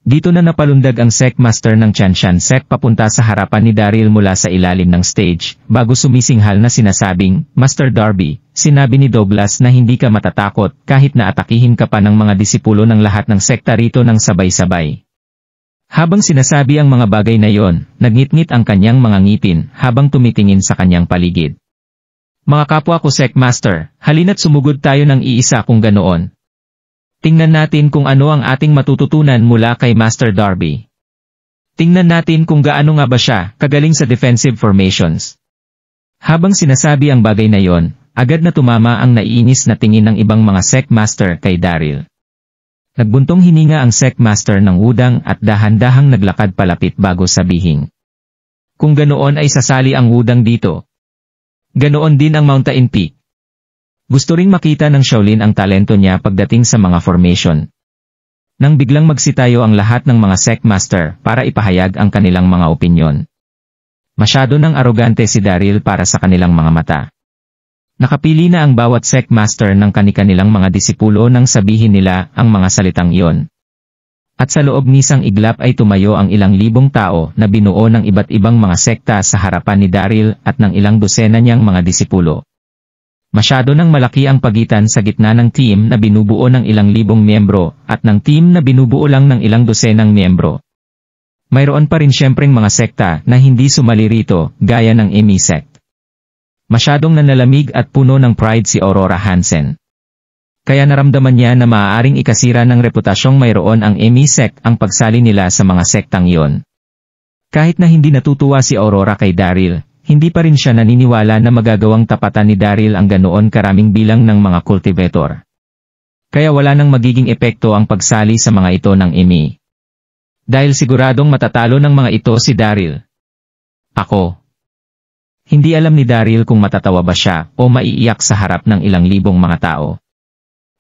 Dito na napalundag ang sect master ng Tianshan sect papunta sa harapan ni Daryl mula sa ilalim ng stage, bago sumisinghal na sinasabing, "Master Darby, sinabi ni Douglas na hindi ka matatakot kahit na atakihin ka pa ng mga disipulo ng lahat ng sekta rito ng sabay-sabay." Habang sinasabi ang mga bagay na yon, nagngit-ngit ang kanyang mga ngipin habang tumitingin sa kanyang paligid. Mga kapwa ko Sect Master, halina't sumugod tayo ng iisa kung ganoon. Tingnan natin kung ano ang ating matututunan mula kay Master Darby. Tingnan natin kung gaano nga ba siya kagaling sa defensive formations. Habang sinasabi ang bagay na yon, agad na tumama ang naiinis na tingin ng ibang mga Sect Master kay Daryl. Nagbuntong hininga ang Sect Master ng Wudang at dahan-dahang naglakad palapit bago sabihin. Kung ganoon ay sasali ang Wudang dito. Ganoon din ang Mountain Peak. Gusto ring makita ng Shaolin ang talento niya pagdating sa mga formation. Nang biglang magsitayo ang lahat ng mga Sect Master para ipahayag ang kanilang mga opinyon. Masyado nang arogante si Daryl para sa kanilang mga mata. Nakapili na ang bawat Sect Master ng kani-kanilang mga disipulo nang sabihin nila ang mga salitang iyon. At sa loob nisang iglap ay tumayo ang ilang libong tao na binuo ng iba't ibang mga sekta sa harapan ni Daryl at ng ilang dosena niyang mga disipulo. Masyado nang malaki ang pagitan sa gitna ng team na binubuo ng ilang libong miyembro at ng team na binubuo lang ng ilang dosenang miyembro. Mayroon pa rin siyempreng mga sekta na hindi sumali rito, gaya ng Emi Sect. Masyadong nanlalamig at puno ng pride si Aurora Hansen. Kaya naramdaman niya na maaaring ikasira ng reputasyong mayroon ang Emi Sect ang pagsali nila sa mga sektang iyon. Kahit na hindi natutuwa si Aurora kay Daryl, hindi pa rin siya naniniwala na magagawang tapatan ni Daryl ang ganoon karaming bilang ng mga cultivator. Kaya wala nang magiging epekto ang pagsali sa mga ito ng Emi. Dahil siguradong matatalo ng mga ito si Daryl. Ako. Hindi alam ni Daryl kung matatawa ba siya o maiiyak sa harap ng ilang libong mga tao.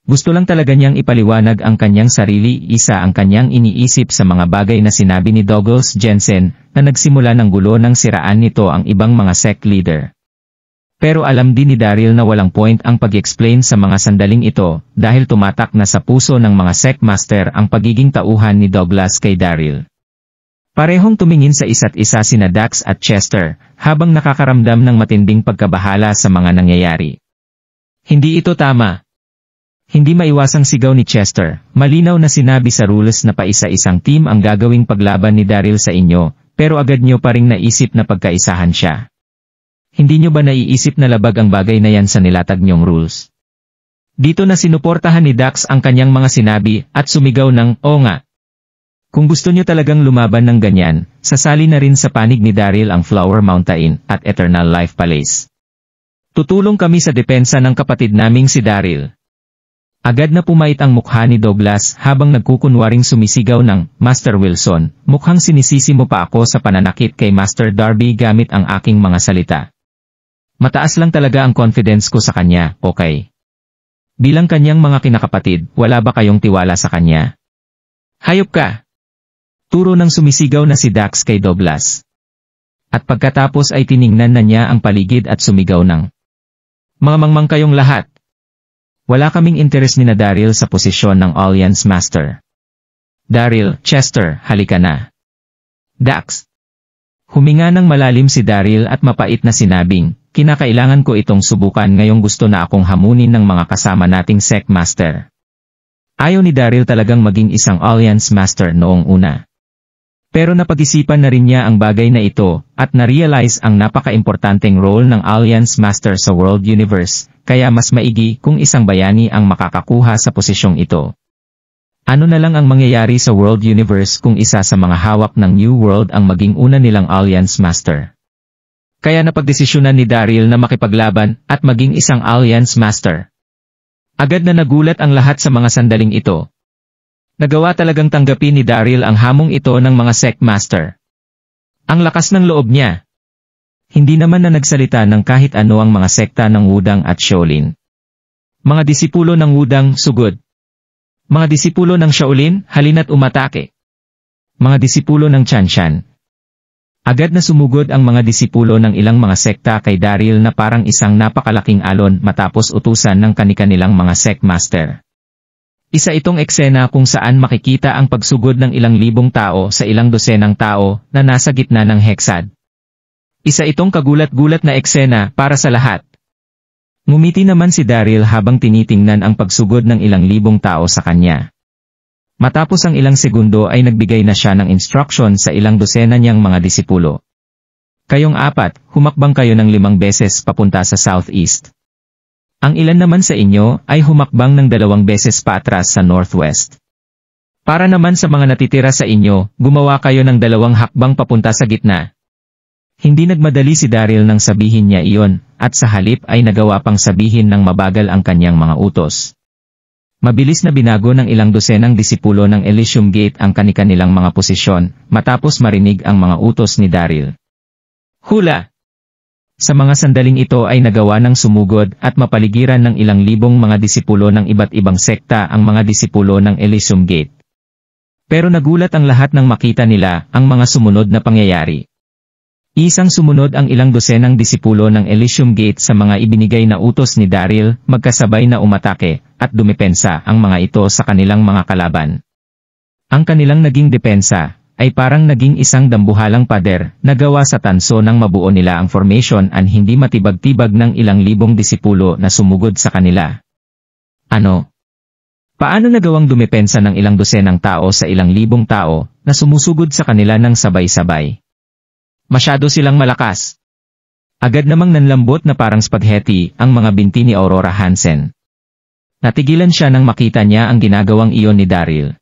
Gusto lang talaga niyang ipaliwanag ang kanyang sarili, isa ang kanyang iniisip sa mga bagay na sinabi ni Douglas Jensen na nagsimula ng gulo ng siraan nito ang ibang mga sect leader. Pero alam din ni Daryl na walang point ang pag-explain sa mga sandaling ito dahil tumatak na sa puso ng mga Sect Master ang pagiging tauhan ni Douglas kay Daryl. Parehong tumingin sa isa't isa sina Dax at Chester habang nakakaramdam ng matinding pagkabahala sa mga nangyayari. Hindi ito tama. Hindi maiwasang sigaw ni Chester, malinaw na sinabi sa rules na paisa-isang team ang gagawing paglaban ni Daryl sa inyo, pero agad nyo pa ring naisip na pagkaisahan siya. Hindi nyo ba naiisip na labag ang bagay na yan sa nilatag nyong rules? Dito na sinuportahan ni Dax ang kanyang mga sinabi at sumigaw ng, "Oo nga. Kung gusto nyo talagang lumaban ng ganyan, sasali na rin sa panig ni Daryl ang Flower Mountain at Eternal Life Palace. Tutulong kami sa depensa ng kapatid naming si Daryl." Agad na pumait ang mukha ni Douglas habang nagkukunwaring sumisigaw ng, "Master Wilson, mukhang sinisisi mo pa ako sa pananakit kay Master Darby gamit ang aking mga salita. Mataas lang talaga ang confidence ko sa kanya, okay? Bilang kanyang mga kinakapatid, wala ba kayong tiwala sa kanya? Hayop ka!" Turo ng sumisigaw na si Dax kay Douglas. At pagkatapos ay tiningnan na niya ang paligid at sumigaw ng, "Mga mangmang kayong lahat! Wala kaming interes ni na Daryl sa posisyon ng Alliance Master. Daryl, Chester, halika na." Dax. Huminga ng malalim si Daryl at mapait na sinabing, "Kinakailangan ko itong subukan ngayong gusto na akong hamunin ng mga kasama nating Sect Master." Ayaw ni Daryl talagang maging isang Alliance Master noong una. Pero napag-isipan na rin niya ang bagay na ito at na-realize ang napaka-importanteng role ng Alliance Master sa World Universe. Kaya mas maigi kung isang bayani ang makakakuha sa posisyong ito. Ano na lang ang mangyayari sa World Universe kung isa sa mga hawak ng New World ang maging una nilang Alliance Master. Kaya napagdesisyonan ni Daryl na makipaglaban at maging isang Alliance Master. Agad na nagulat ang lahat sa mga sandaling ito. Nagawa talagang tanggapin ni Daryl ang hamong ito ng mga Sect Master. Ang lakas ng loob niya. Hindi naman na nagsalita ng kahit ano ang mga sekta ng Wudang at Shaolin. Mga disipulo ng Wudang, sugod. Mga disipulo ng Shaolin, halina't umatake. Mga disipulo ng Chanshan. Agad na sumugod ang mga disipulo ng ilang mga sekta kay Daryl na parang isang napakalaking alon matapos utusan ng kani-kanilang mga Sect Master. Isa itong eksena kung saan makikita ang pagsugod ng ilang libong tao sa ilang dosenang tao na nasa gitna ng Hexad. Isa itong kagulat-gulat na eksena para sa lahat. Ngumiti naman si Daryl habang tinitingnan ang pagsugod ng ilang libong tao sa kanya. Matapos ang ilang segundo ay nagbigay na siya ng instruction sa ilang dosena niyang mga disipulo. Kayong apat, humakbang kayo ng 5 beses papunta sa southeast. Ang ilan naman sa inyo ay humakbang ng 2 beses paatras sa northwest. Para naman sa mga natitira sa inyo, gumawa kayo ng 2 hakbang papunta sa gitna. Hindi nagmadali si Daryl nang sabihin niya iyon, at sa halip ay nagawa pang sabihin ng mabagal ang kanyang mga utos. Mabilis na binago ng ilang dosenang disipulo ng Elysium Gate ang kani-kanilang mga posisyon, matapos marinig ang mga utos ni Daryl. Hula! Sa mga sandaling ito ay nagawa ng sumugod at mapaligiran ng ilang libong mga disipulo ng iba't ibang sekta ang mga disipulo ng Elysium Gate. Pero nagulat ang lahat nang makita nila ang mga sumunod na pangyayari. Isang sumunod ang ilang dosenang disipulo ng Elysium Gate sa mga ibinigay na utos ni Daryl, magkasabay na umatake, at dumepensa ang mga ito sa kanilang mga kalaban. Ang kanilang naging depensa ay parang naging isang dambuhalang pader na gawa sa tanso nang mabuo nila ang formation at hindi matibag-tibag ng ilang libong disipulo na sumugod sa kanila. Ano? Paano nagawang dumepensa ng ilang dosenang tao sa ilang libong tao na sumusugod sa kanila ng sabay-sabay? Masyado silang malakas. Agad namang nanlambot na parang spaghetti ang mga binti ni Aurora Hansen. Natigilan siya nang makita niya ang ginagawang iyon ni Daryl.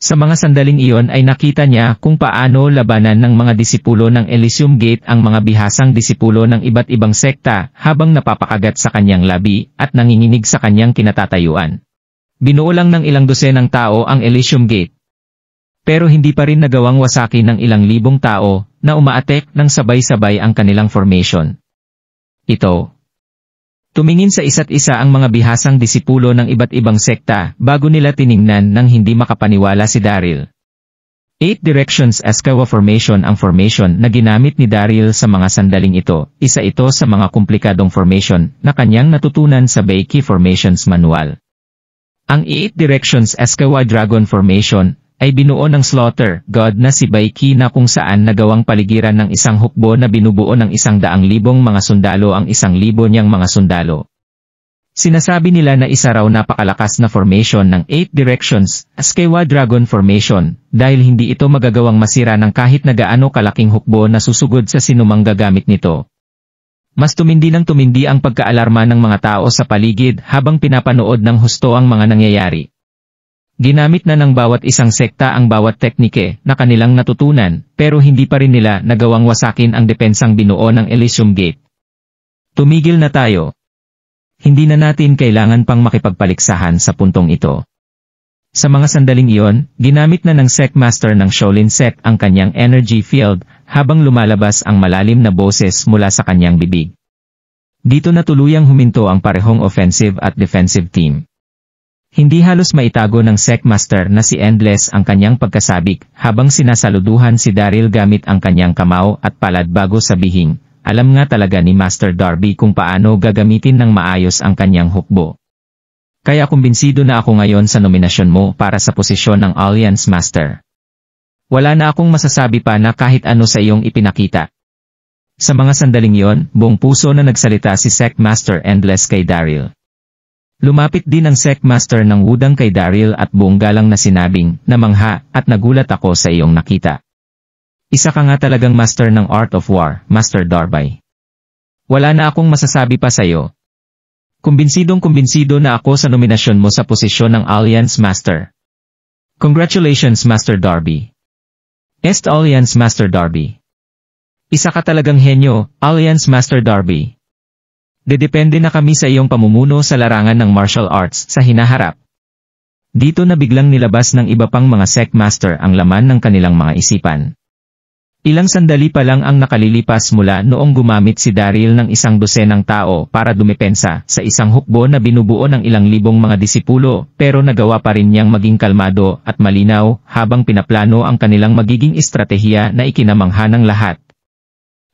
Sa mga sandaling iyon ay nakita niya kung paano labanan ng mga disipulo ng Elysium Gate ang mga bihasang disipulo ng iba't ibang sekta habang napapakagat sa kanyang labi at nanginginig sa kanyang kinatatayuan. Binuo lang ng ilang dosenang tao ang Elysium Gate. Pero hindi pa rin nagawang wasakin ng ilang libong tao na umaatek ng sabay-sabay ang kanilang formation. Ito. Tumingin sa isa't isa ang mga bihasang disipulo ng iba't ibang sekta bago nila tiningnan nang hindi makapaniwala si Daryl. 8 Directions Eskawa Formation ang formation na ginamit ni Daryl sa mga sandaling ito. Isa ito sa mga komplikadong formation na kanyang natutunan sa Baiki Formations Manual. Ang 8 Directions Eskawa Dragon Formation ay binuo ng Slaughter God na si Baiki na kung saan nagawang paligiran ng isang hukbo na binubuo ng 100,000 mga sundalo ang 1,000 niyang mga sundalo. Sinasabi nila na isa raw napakalakas na formation ng 8 Directions, Eskawa Dragon Formation, dahil hindi ito magagawang masira ng kahit na gaano kalaking hukbo na susugod sa sinumang gagamit nito. Mas tumindi ng tumindi ang pagkaalarma ng mga tao sa paligid habang pinapanood ng husto ang mga nangyayari. Ginamit na ng bawat isang sekta ang bawat teknike na kanilang natutunan, pero hindi pa rin nila nagawang wasakin ang depensang binuo ng Elysium Gate. Tumigil na tayo. Hindi na natin kailangan pang makipagpaliksahan sa puntong ito. Sa mga sandaling iyon, ginamit na ng Secmaster ng Shaolin Sect ang kanyang energy field habang lumalabas ang malalim na boses mula sa kanyang bibig. Dito na tuluyang huminto ang parehong offensive at defensive team. Hindi halos maitago ng Secmaster na si Endless ang kanyang pagkasabik habang sinasaluduhan si Daryl gamit ang kanyang kamao at palad bago sabihin, alam nga talaga ni Master Darby kung paano gagamitin ng maayos ang kanyang hukbo. Kaya kumbinsido na ako ngayon sa nominasyon mo para sa posisyon ng Alliance Master. Wala na akong masasabi pa na kahit ano sa iyong ipinakita. Sa mga sandaling yon, buong puso na nagsalita si Secmaster Endless kay Daryl. Lumapit din ang Secmaster ng wudang kay Daryl at buong galang na sinabing, namangha at nagulat ako sa iyong nakita. Isa ka nga talagang master ng Art of War, Master Darby. Wala na akong masasabi pa sa iyo. Kumbinsidong-kumbinsido na ako sa nominasyon mo sa posisyon ng Alliance Master. Congratulations Master Darby. Est Alliance Master Darby. Isa ka talagang henyo, Alliance Master Darby. Dedepende na kami sa iyong pamumuno sa larangan ng martial arts sa hinaharap. Dito na biglang nilabas ng iba pang mga Secmaster ang laman ng kanilang mga isipan. Ilang sandali pa lang ang nakalilipas mula noong gumamit si Daryl ng 100 tao para dumepensa sa isang hukbo na binubuo ng ilang libong mga disipulo, pero nagawa pa rin niyang maging kalmado at malinaw habang pinaplano ang kanilang magiging estratehiya na ikinamangha ng lahat.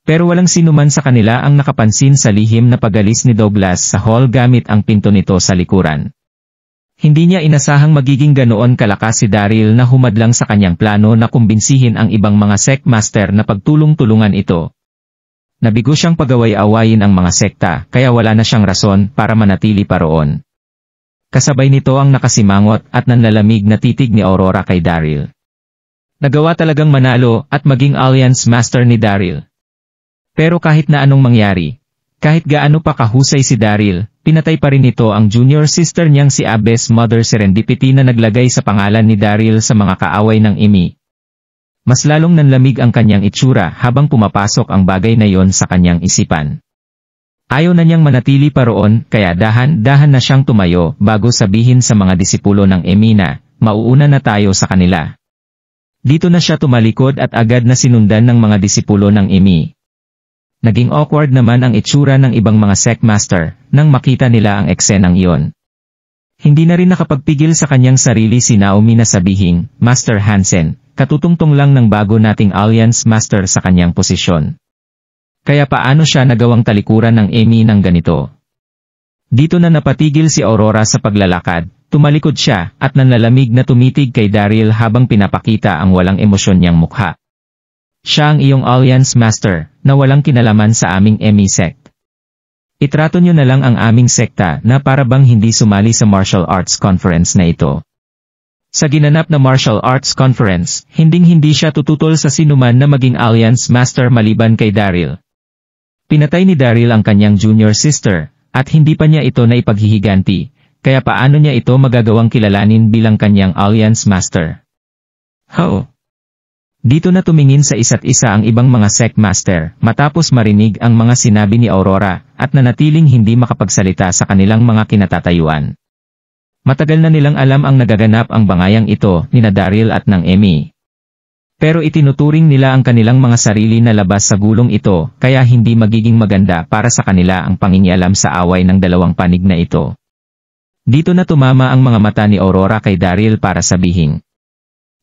Pero walang sinuman sa kanila ang nakapansin sa lihim na pagalis ni Douglas sa hall gamit ang pinto nito sa likuran. Hindi niya inasahang magiging ganoon kalakas si Daryl na humadlang sa kanyang plano na kumbinsihin ang ibang mga Secmaster na pagtulong-tulungan ito. Nabigo siyang pagaway-awayin ang mga sekta kaya wala na siyang rason para manatili pa roon. Kasabay nito ang nakasimangot at nanlalamig na titig ni Aurora kay Daryl. Nagawa talagang manalo at maging Alliance Master ni Daryl. Pero kahit na anong mangyari, kahit gaano pa kahusay si Daryl, pinatay pa rin ito ang junior sister niyang si Abbess Mother Serendipity na naglagay sa pangalan ni Daryl sa mga kaaway ng Emmy. Mas lalong nanlamig ang kanyang itsura habang pumapasok ang bagay na yon sa kanyang isipan. Ayaw na niyang manatili pa roon kaya dahan-dahan na siyang tumayo bago sabihin sa mga disipulo ng Emmy na, mauuna na tayo sa kanila. Dito na siya tumalikod at agad na sinundan ng mga disipulo ng Emmy. Naging awkward naman ang itsura ng ibang mga sectmaster nang makita nila ang eksenang iyon. Hindi na rin nakapagpigil sa kanyang sarili si Naomi na sabihin, Master Hansen, katutungtong lang ng bago nating Alliance Master sa kanyang posisyon. Kaya paano siya nagawang talikuran ng Emmy ng ganito? Dito na napatigil si Aurora sa paglalakad, tumalikod siya at nanlalamig na tumitig kay Daryl habang pinapakita ang walang emosyon niyang mukha. Siya ang iyong Alliance Master na walang kinalaman sa aming Emmy sect. Itrato niyo na lang ang aming sekta na para bang hindi sumali sa martial arts conference na ito. Sa ginanap na martial arts conference, hinding-hindi siya tututol sa sinuman na maging Alliance Master maliban kay Daryl. Pinatay ni Daryl ang kanyang junior sister, at hindi pa niya ito naipaghihiganti, kaya paano niya ito magagawang kilalanin bilang kanyang Alliance Master? How? Dito na tumingin sa isa't isa ang ibang mga sectmaster matapos marinig ang mga sinabi ni Aurora at nanatiling hindi makapagsalita sa kanilang mga kinatatayuan. Matagal na nilang alam ang nagaganap ang bangayang ito ni Daryl at ng Emmy. Pero itinuturing nila ang kanilang mga sarili na labas sa gulong ito kaya hindi magiging maganda para sa kanila ang pangingialam sa away ng dalawang panig na ito. Dito na tumama ang mga mata ni Aurora kay Daryl para sabihin,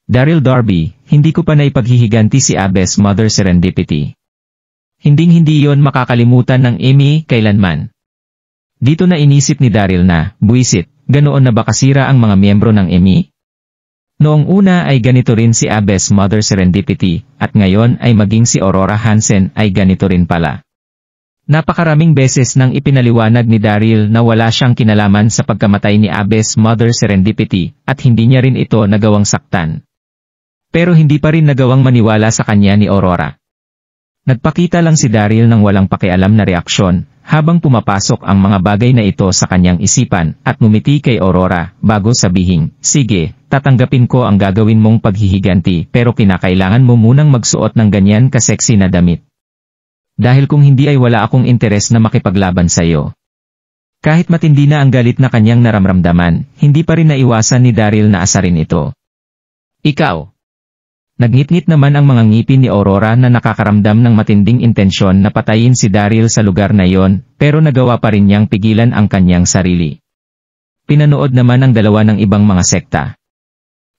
Daryl Darby, hindi ko pa naipaghihiganti si Abbess Mother Serendipity. Hinding-hindi yon makakalimutan ng Emmy kailanman. Dito na inisip ni Daryl na, buwisit, ganoon na ba kasira ang mga miyembro ng Emmy? Noong una ay ganito rin si Abbess Mother Serendipity, at ngayon ay maging si Aurora Hansen ay ganito rin pala. Napakaraming beses nang ipinaliwanag ni Daryl na wala siyang kinalaman sa pagkamatay ni Abbess Mother Serendipity, at hindi niya rin ito nagawang saktan. Pero hindi pa rin nagawang maniwala sa kanya ni Aurora. Nagpakita lang si Daryl ng walang pakialam na reaksyon, habang pumapasok ang mga bagay na ito sa kanyang isipan, at ngumiti kay Aurora, bago sabihin, sige, tatanggapin ko ang gagawin mong paghihiganti pero kinakailangan mo munang magsuot ng ganyan ka-sexy na damit. Dahil kung hindi ay wala akong interes na makipaglaban sa iyo. Kahit matindi na ang galit na kanyang naramramdaman, hindi pa rin naiwasan ni Daryl na asarin ito. Ikaw. Nagngit-ngit naman ang mga ngipin ni Aurora na nakakaramdam ng matinding intensyon na patayin si Daryl sa lugar na yon, pero nagawa pa rin niyang pigilan ang kanyang sarili. Pinanood naman ang dalawa ng ibang mga sekta.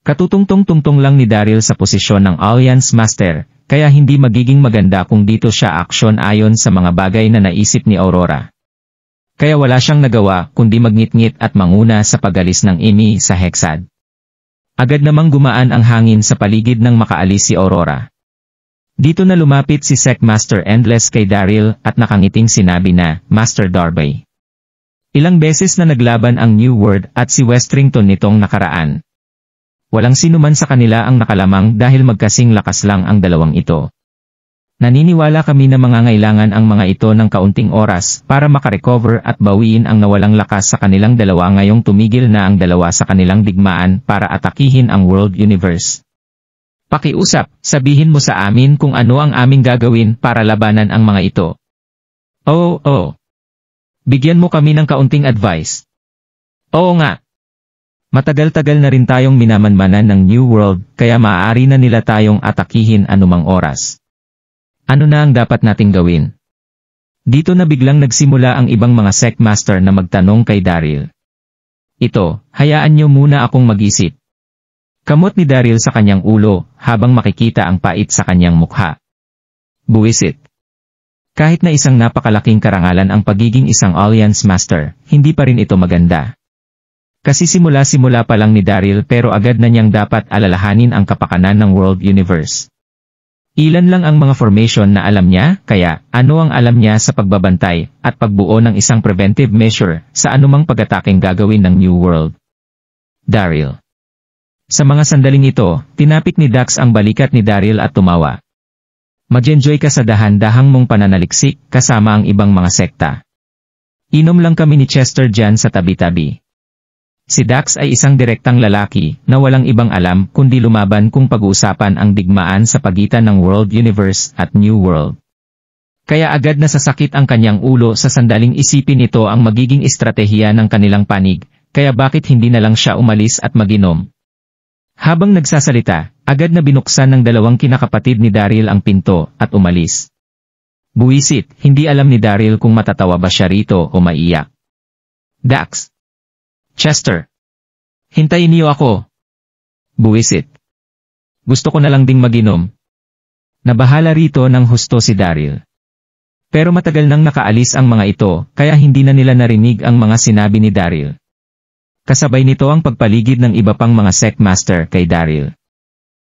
Katutungtong-tungtong lang ni Daryl sa posisyon ng Alliance Master, kaya hindi magiging maganda kung dito siya aksyon ayon sa mga bagay na naisip ni Aurora. Kaya wala siyang nagawa kundi magngit-ngit at manguna sa pagalis ng Emmy sa Hexad. Agad namang gumaan ang hangin sa paligid nang makaalis si Aurora. Dito na lumapit si Sectmaster Endless kay Daryl at nakangiting sinabi na, Master Darby. Ilang beses na naglaban ang New World at si Westrington nitong nakaraan. Walang sinuman sa kanila ang nakalamang dahil magkasing lakas lang ang dalawang ito. Naniniwala kami na mangangailangan ang mga ito ng kaunting oras para makarecover at bawiin ang nawalang lakas sa kanilang dalawa ngayong tumigil na ang dalawa sa kanilang digmaan para atakihin ang World Universe. Pakiusap, sabihin mo sa amin kung ano ang aming gagawin para labanan ang mga ito. Oo. Bigyan mo kami ng kaunting advice. Oo nga. Matagal-tagal na rin tayong minamanmanan ng New World kaya maaari na nila tayong atakihin anumang oras. Ano na ang dapat nating gawin? Dito na biglang nagsimula ang ibang mga sectmaster na magtanong kay Daryl. Ito, hayaan niyo muna akong mag-isip. Kamot ni Daryl sa kanyang ulo, habang makikita ang pait sa kanyang mukha. Buwisit. Kahit na isang napakalaking karangalan ang pagiging isang Alliance Master, hindi pa rin ito maganda. Kasi simula-simula pa lang ni Daryl pero agad na niyang dapat alalahanin ang kapakanan ng World Universe. Ilan lang ang mga formation na alam niya, kaya ano ang alam niya sa pagbabantay at pagbuo ng isang preventive measure sa anumang pag-ataking gagawin ng New World. Daryl. Sa mga sandaling ito, tinapik ni Dax ang balikat ni Daryl at tumawa. Mag-enjoy ka sa dahan-dahang mong pananaliksik kasama ang ibang mga sekta. Inom lang kami ni Chester dyan sa tabi-tabi. Si Dax ay isang direktang lalaki na walang ibang alam kundi lumaban kung pag-uusapan ang digmaan sa pagitan ng World Universe at New World. Kaya agad nasasakit ang kanyang ulo sa sandaling isipin ito ang magiging estratehiya ng kanilang panig, kaya bakit hindi na lang siya umalis at maginom. Habang nagsasalita, agad na binuksan ng dalawang kinakapatid ni Daryl ang pinto at umalis. Buwisit, hindi alam ni Daryl kung matatawa ba siya rito o maiyak. Dax! Chester! Hintayin niyo ako! Buwisit. Gusto ko na lang ding maginom. Nabahala rito ng husto si Daryl. Pero matagal nang nakaalis ang mga ito, kaya hindi na nila narinig ang mga sinabi ni Daryl. Kasabay nito ang pagpaligid ng iba pang mga sect master kay Daryl.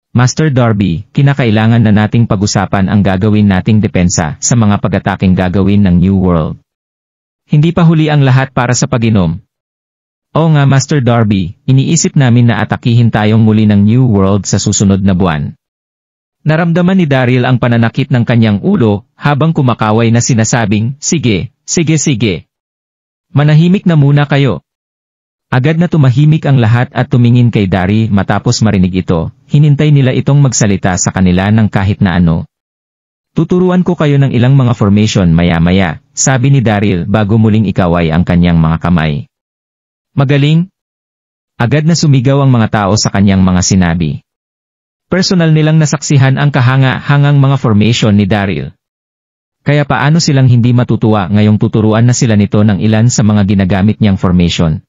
Master Darby, kinakailangan na nating pag-usapan ang gagawin nating depensa sa mga pag-ataking gagawin ng New World. Hindi pa huli ang lahat para sa pag-inom. Oo nga Master Darby, iniisip namin na atakihin tayong muli ng New World sa susunod na buwan. Naramdaman ni Daryl ang pananakit ng kanyang ulo habang kumakaway na sinasabing, sige. Manahimik na muna kayo. Agad na tumahimik ang lahat at tumingin kay Dari matapos marinig ito, hinintay nila itong magsalita sa kanila ng kahit na ano. Tuturuan ko kayo ng ilang mga formation maya-maya, sabi ni Daryl bago muling ikaway ang kanyang mga kamay. Magaling? Agad na sumigaw ang mga tao sa kanyang mga sinabi. Personal nilang nasaksihan ang kahanga-hangang mga formation ni Daryl. Kaya paano silang hindi matutuwa ngayong tuturuan na sila nito ng ilan sa mga ginagamit niyang formation.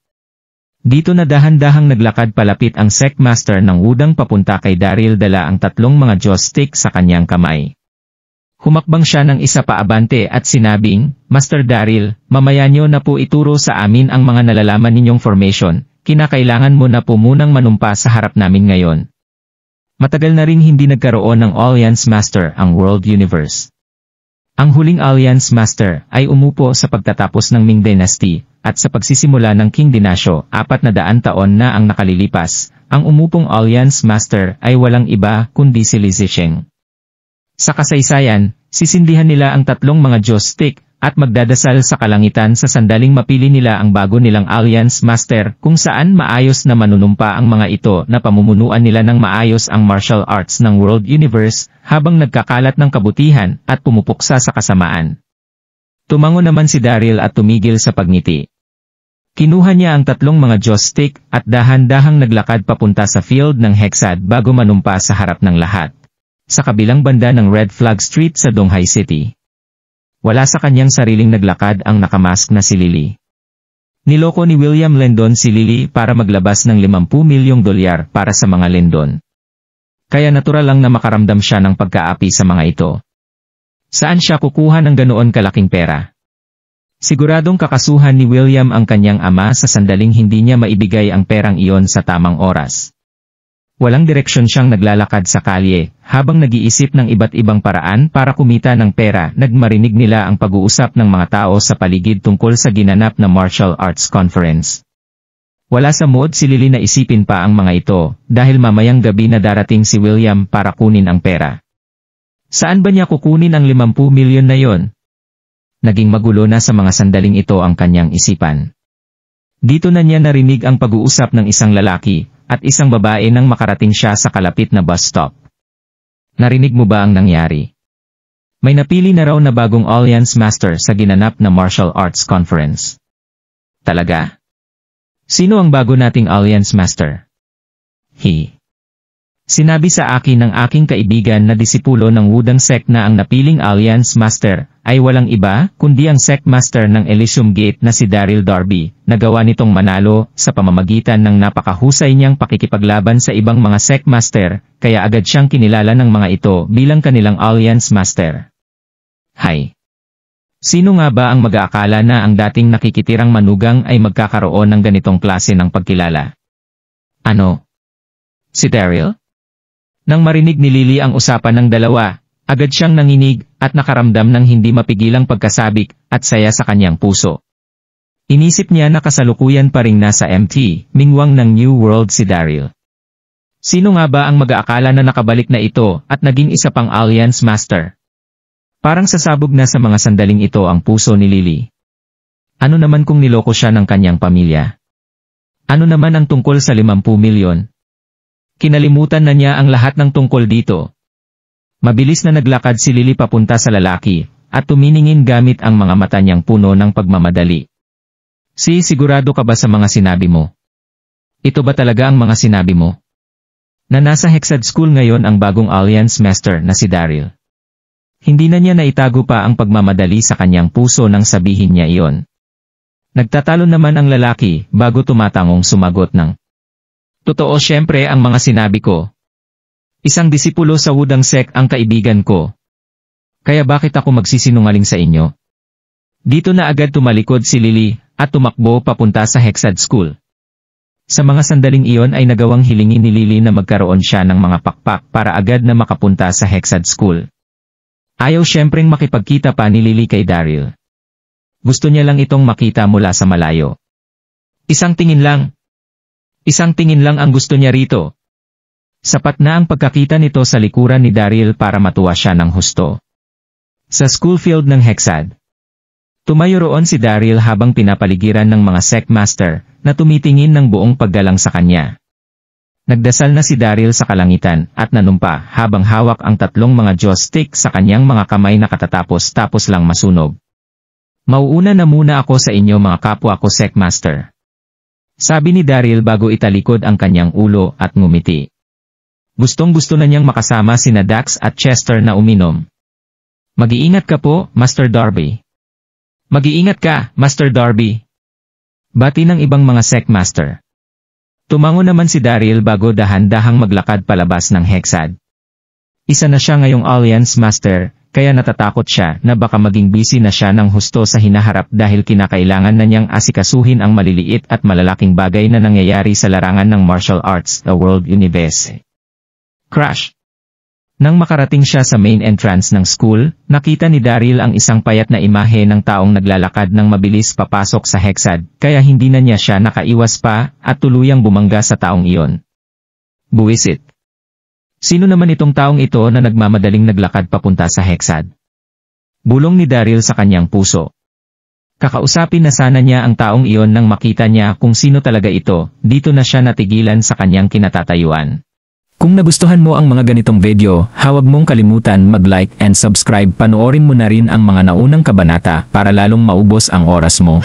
Dito na dahan-dahang naglakad palapit ang sect master ng wudang papunta kay Daryl dala ang tatlong mga joystick sa kanyang kamay. Humakbang siya ng isa pa abante at sinabing, Master Daryl, mamaya nyo na po ituro sa amin ang mga nalalaman ninyong formation, kinakailangan mo na po munang manumpa sa harap namin ngayon. Matagal na rin hindi nagkaroon ng Alliance Master ang World Universe. Ang huling Alliance Master ay umupo sa pagtatapos ng Ming Dynasty, at sa pagsisimula ng Qing Dinasyo, 400 taon na ang nakalilipas, ang umupong Alliance Master ay walang iba kundi si Li Zicheng. Sa kasaysayan, sisindihan nila ang tatlong mga joystick, at magdadasal sa kalangitan sa sandaling mapili nila ang bago nilang Alliance Master kung saan maayos na manunumpa ang mga ito na pamumunuan nila ng maayos ang martial arts ng World Universe habang nagkakalat ng kabutihan at pumupuksa sa kasamaan. Tumango naman si Daryl at tumigil sa pagngiti. Kinuha niya ang tatlong mga joystick at dahan-dahang naglakad papunta sa field ng Hexad bago manumpa sa harap ng lahat. Sa kabilang banda ng Red Flag Street sa Donghai City. Wala sa kanyang sariling naglakad ang nakamask na si Lily. Niloko ni William Lendon si Lily para maglabas ng $50 milyong para sa mga Lendon. Kaya natural lang na makaramdam siya ng pagkaapi sa mga ito. Saan siya kukuha ng ganoon kalaking pera? Siguradong kakasuhan ni William ang kanyang ama sa sandaling hindi niya maibigay ang perang iyon sa tamang oras. Walang direksyon siyang naglalakad sa kalye, habang nag-iisip ng iba't ibang paraan para kumita ng pera. Nagmarinig nila ang pag-uusap ng mga tao sa paligid tungkol sa ginanap na martial arts conference. Wala sa mood si Lily na isipin pa ang mga ito, dahil mamayang gabi na darating si William para kunin ang pera. Saan ba niya kukunin ang 50 milyon na yon? Naging magulo na sa mga sandaling ito ang kanyang isipan. Dito na niya narinig ang pag-uusap ng isang lalaki at isang babae nang makarating siya sa kalapit na bus stop. Narinig mo ba ang nangyari? May napili na raw na bagong Alliance Master sa ginanap na Martial Arts Conference. Talaga? Sino ang bago nating Alliance Master? Sinabi sa akin ng aking kaibigan na disipulo ng Wudang Sect na ang napiling Alliance Master ay walang iba kundi ang Sect Master ng Elysium Gate na si Daryl Darby, na gawa nitong manalo sa pamamagitan ng napakahusay niyang pakikipaglaban sa ibang mga Sect Master, kaya agad siyang kinilala ng mga ito bilang kanilang Alliance Master. Sino nga ba ang mag-aakala na ang dating nakikitirang manugang ay magkakaroon ng ganitong klase ng pagkilala? Ano? Si Daryl? Nang marinig ni Lily ang usapan ng dalawa, agad siyang nanginig at nakaramdam ng hindi mapigilang pagkasabik at saya sa kanyang puso. Inisip niya na kasalukuyan pa ring nasa MT, Mingwang ng New World si Daryl. Sino nga ba ang mag-aakala na nakabalik na ito at naging isa pang Alliance Master? Parang sasabog na sa mga sandaling ito ang puso ni Lily. Ano naman kung niloko siya ng kanyang pamilya? Ano naman ang tungkol sa 50 milyon? Kinalimutan na niya ang lahat ng tungkol dito. Mabilis na naglakad si Lily papunta sa lalaki, at tuminingin gamit ang mga mata niyang puno ng pagmamadali. Sigurado ka ba sa mga sinabi mo? Ito ba talaga ang mga sinabi mo? Na nasa Hexad School ngayon ang bagong Alliance Master na si Daryl. Hindi na niya naitago pa ang pagmamadali sa kanyang puso nang sabihin niya iyon. Nagtatalo naman ang lalaki bago tumatangong sumagot ng, "Totoo siyempre ang mga sinabi ko. Isang disipulo sa Wudang Sek ang kaibigan ko. Kaya bakit ako magsisinungaling sa inyo?" Dito na agad tumalikod si Lily, at tumakbo papunta sa Hexad School. Sa mga sandaling iyon ay nagawang hilingin ni Lily na magkaroon siya ng mga pakpak para agad na makapunta sa Hexad School. Ayaw siyempreng makipagkita pa ni Lily kay Daryl. Gusto niya lang itong makita mula sa malayo. Isang tingin lang. Isang tingin lang ang gusto niya rito. Sapat na ang pagkakita nito sa likuran ni Daryl para matuwa siya ng husto. Sa school field ng Hexad. Tumayo roon si Daryl habang pinapaligiran ng mga sect master na tumitingin ng buong paggalang sa kanya. Nagdasal na si Daryl sa kalangitan at nanumpa habang hawak ang 3 mga Diyos stick sa kanyang mga kamay na katatapos-tapos lang masunog. Mauuna na muna ako sa inyo mga kapwa ko sect master. Sabi ni Daryl bago italikod ang kanyang ulo at ngumiti. Gustong-gusto na niyang makasama sina Dax at Chester na uminom. Mag-iingat ka po, Master Darby. Mag-iingat ka, Master Darby. Bati ng ibang mga sect master. Tumango naman si Daryl bago dahan-dahang maglakad palabas ng Hexad. Isa na siya ngayong Alliance Master, kaya natatakot siya na baka maging busy na siya ng husto sa hinaharap dahil kinakailangan na niyang asikasuhin ang maliliit at malalaking bagay na nangyayari sa larangan ng martial arts, the world universe. Crash! Nang makarating siya sa main entrance ng school, nakita ni Daryl ang isang payat na imahe ng taong naglalakad ng mabilis papasok sa Hexad, kaya hindi na niya siya nakaiwas pa, at tuluyang bumangga sa taong iyon. Buwisit! Sino naman itong taong ito na nagmamadaling naglakad papunta sa Hexad? Bulong ni Daryl sa kanyang puso. Kakausapin na sana niya ang taong iyon nang makita niya kung sino talaga ito, dito na siya natigilan sa kanyang kinatatayuan. Kung nagustuhan mo ang mga ganitong video, huwag mong kalimutan mag-like and subscribe. Panoorin mo na rin ang mga naunang kabanata para lalong maubos ang oras mo.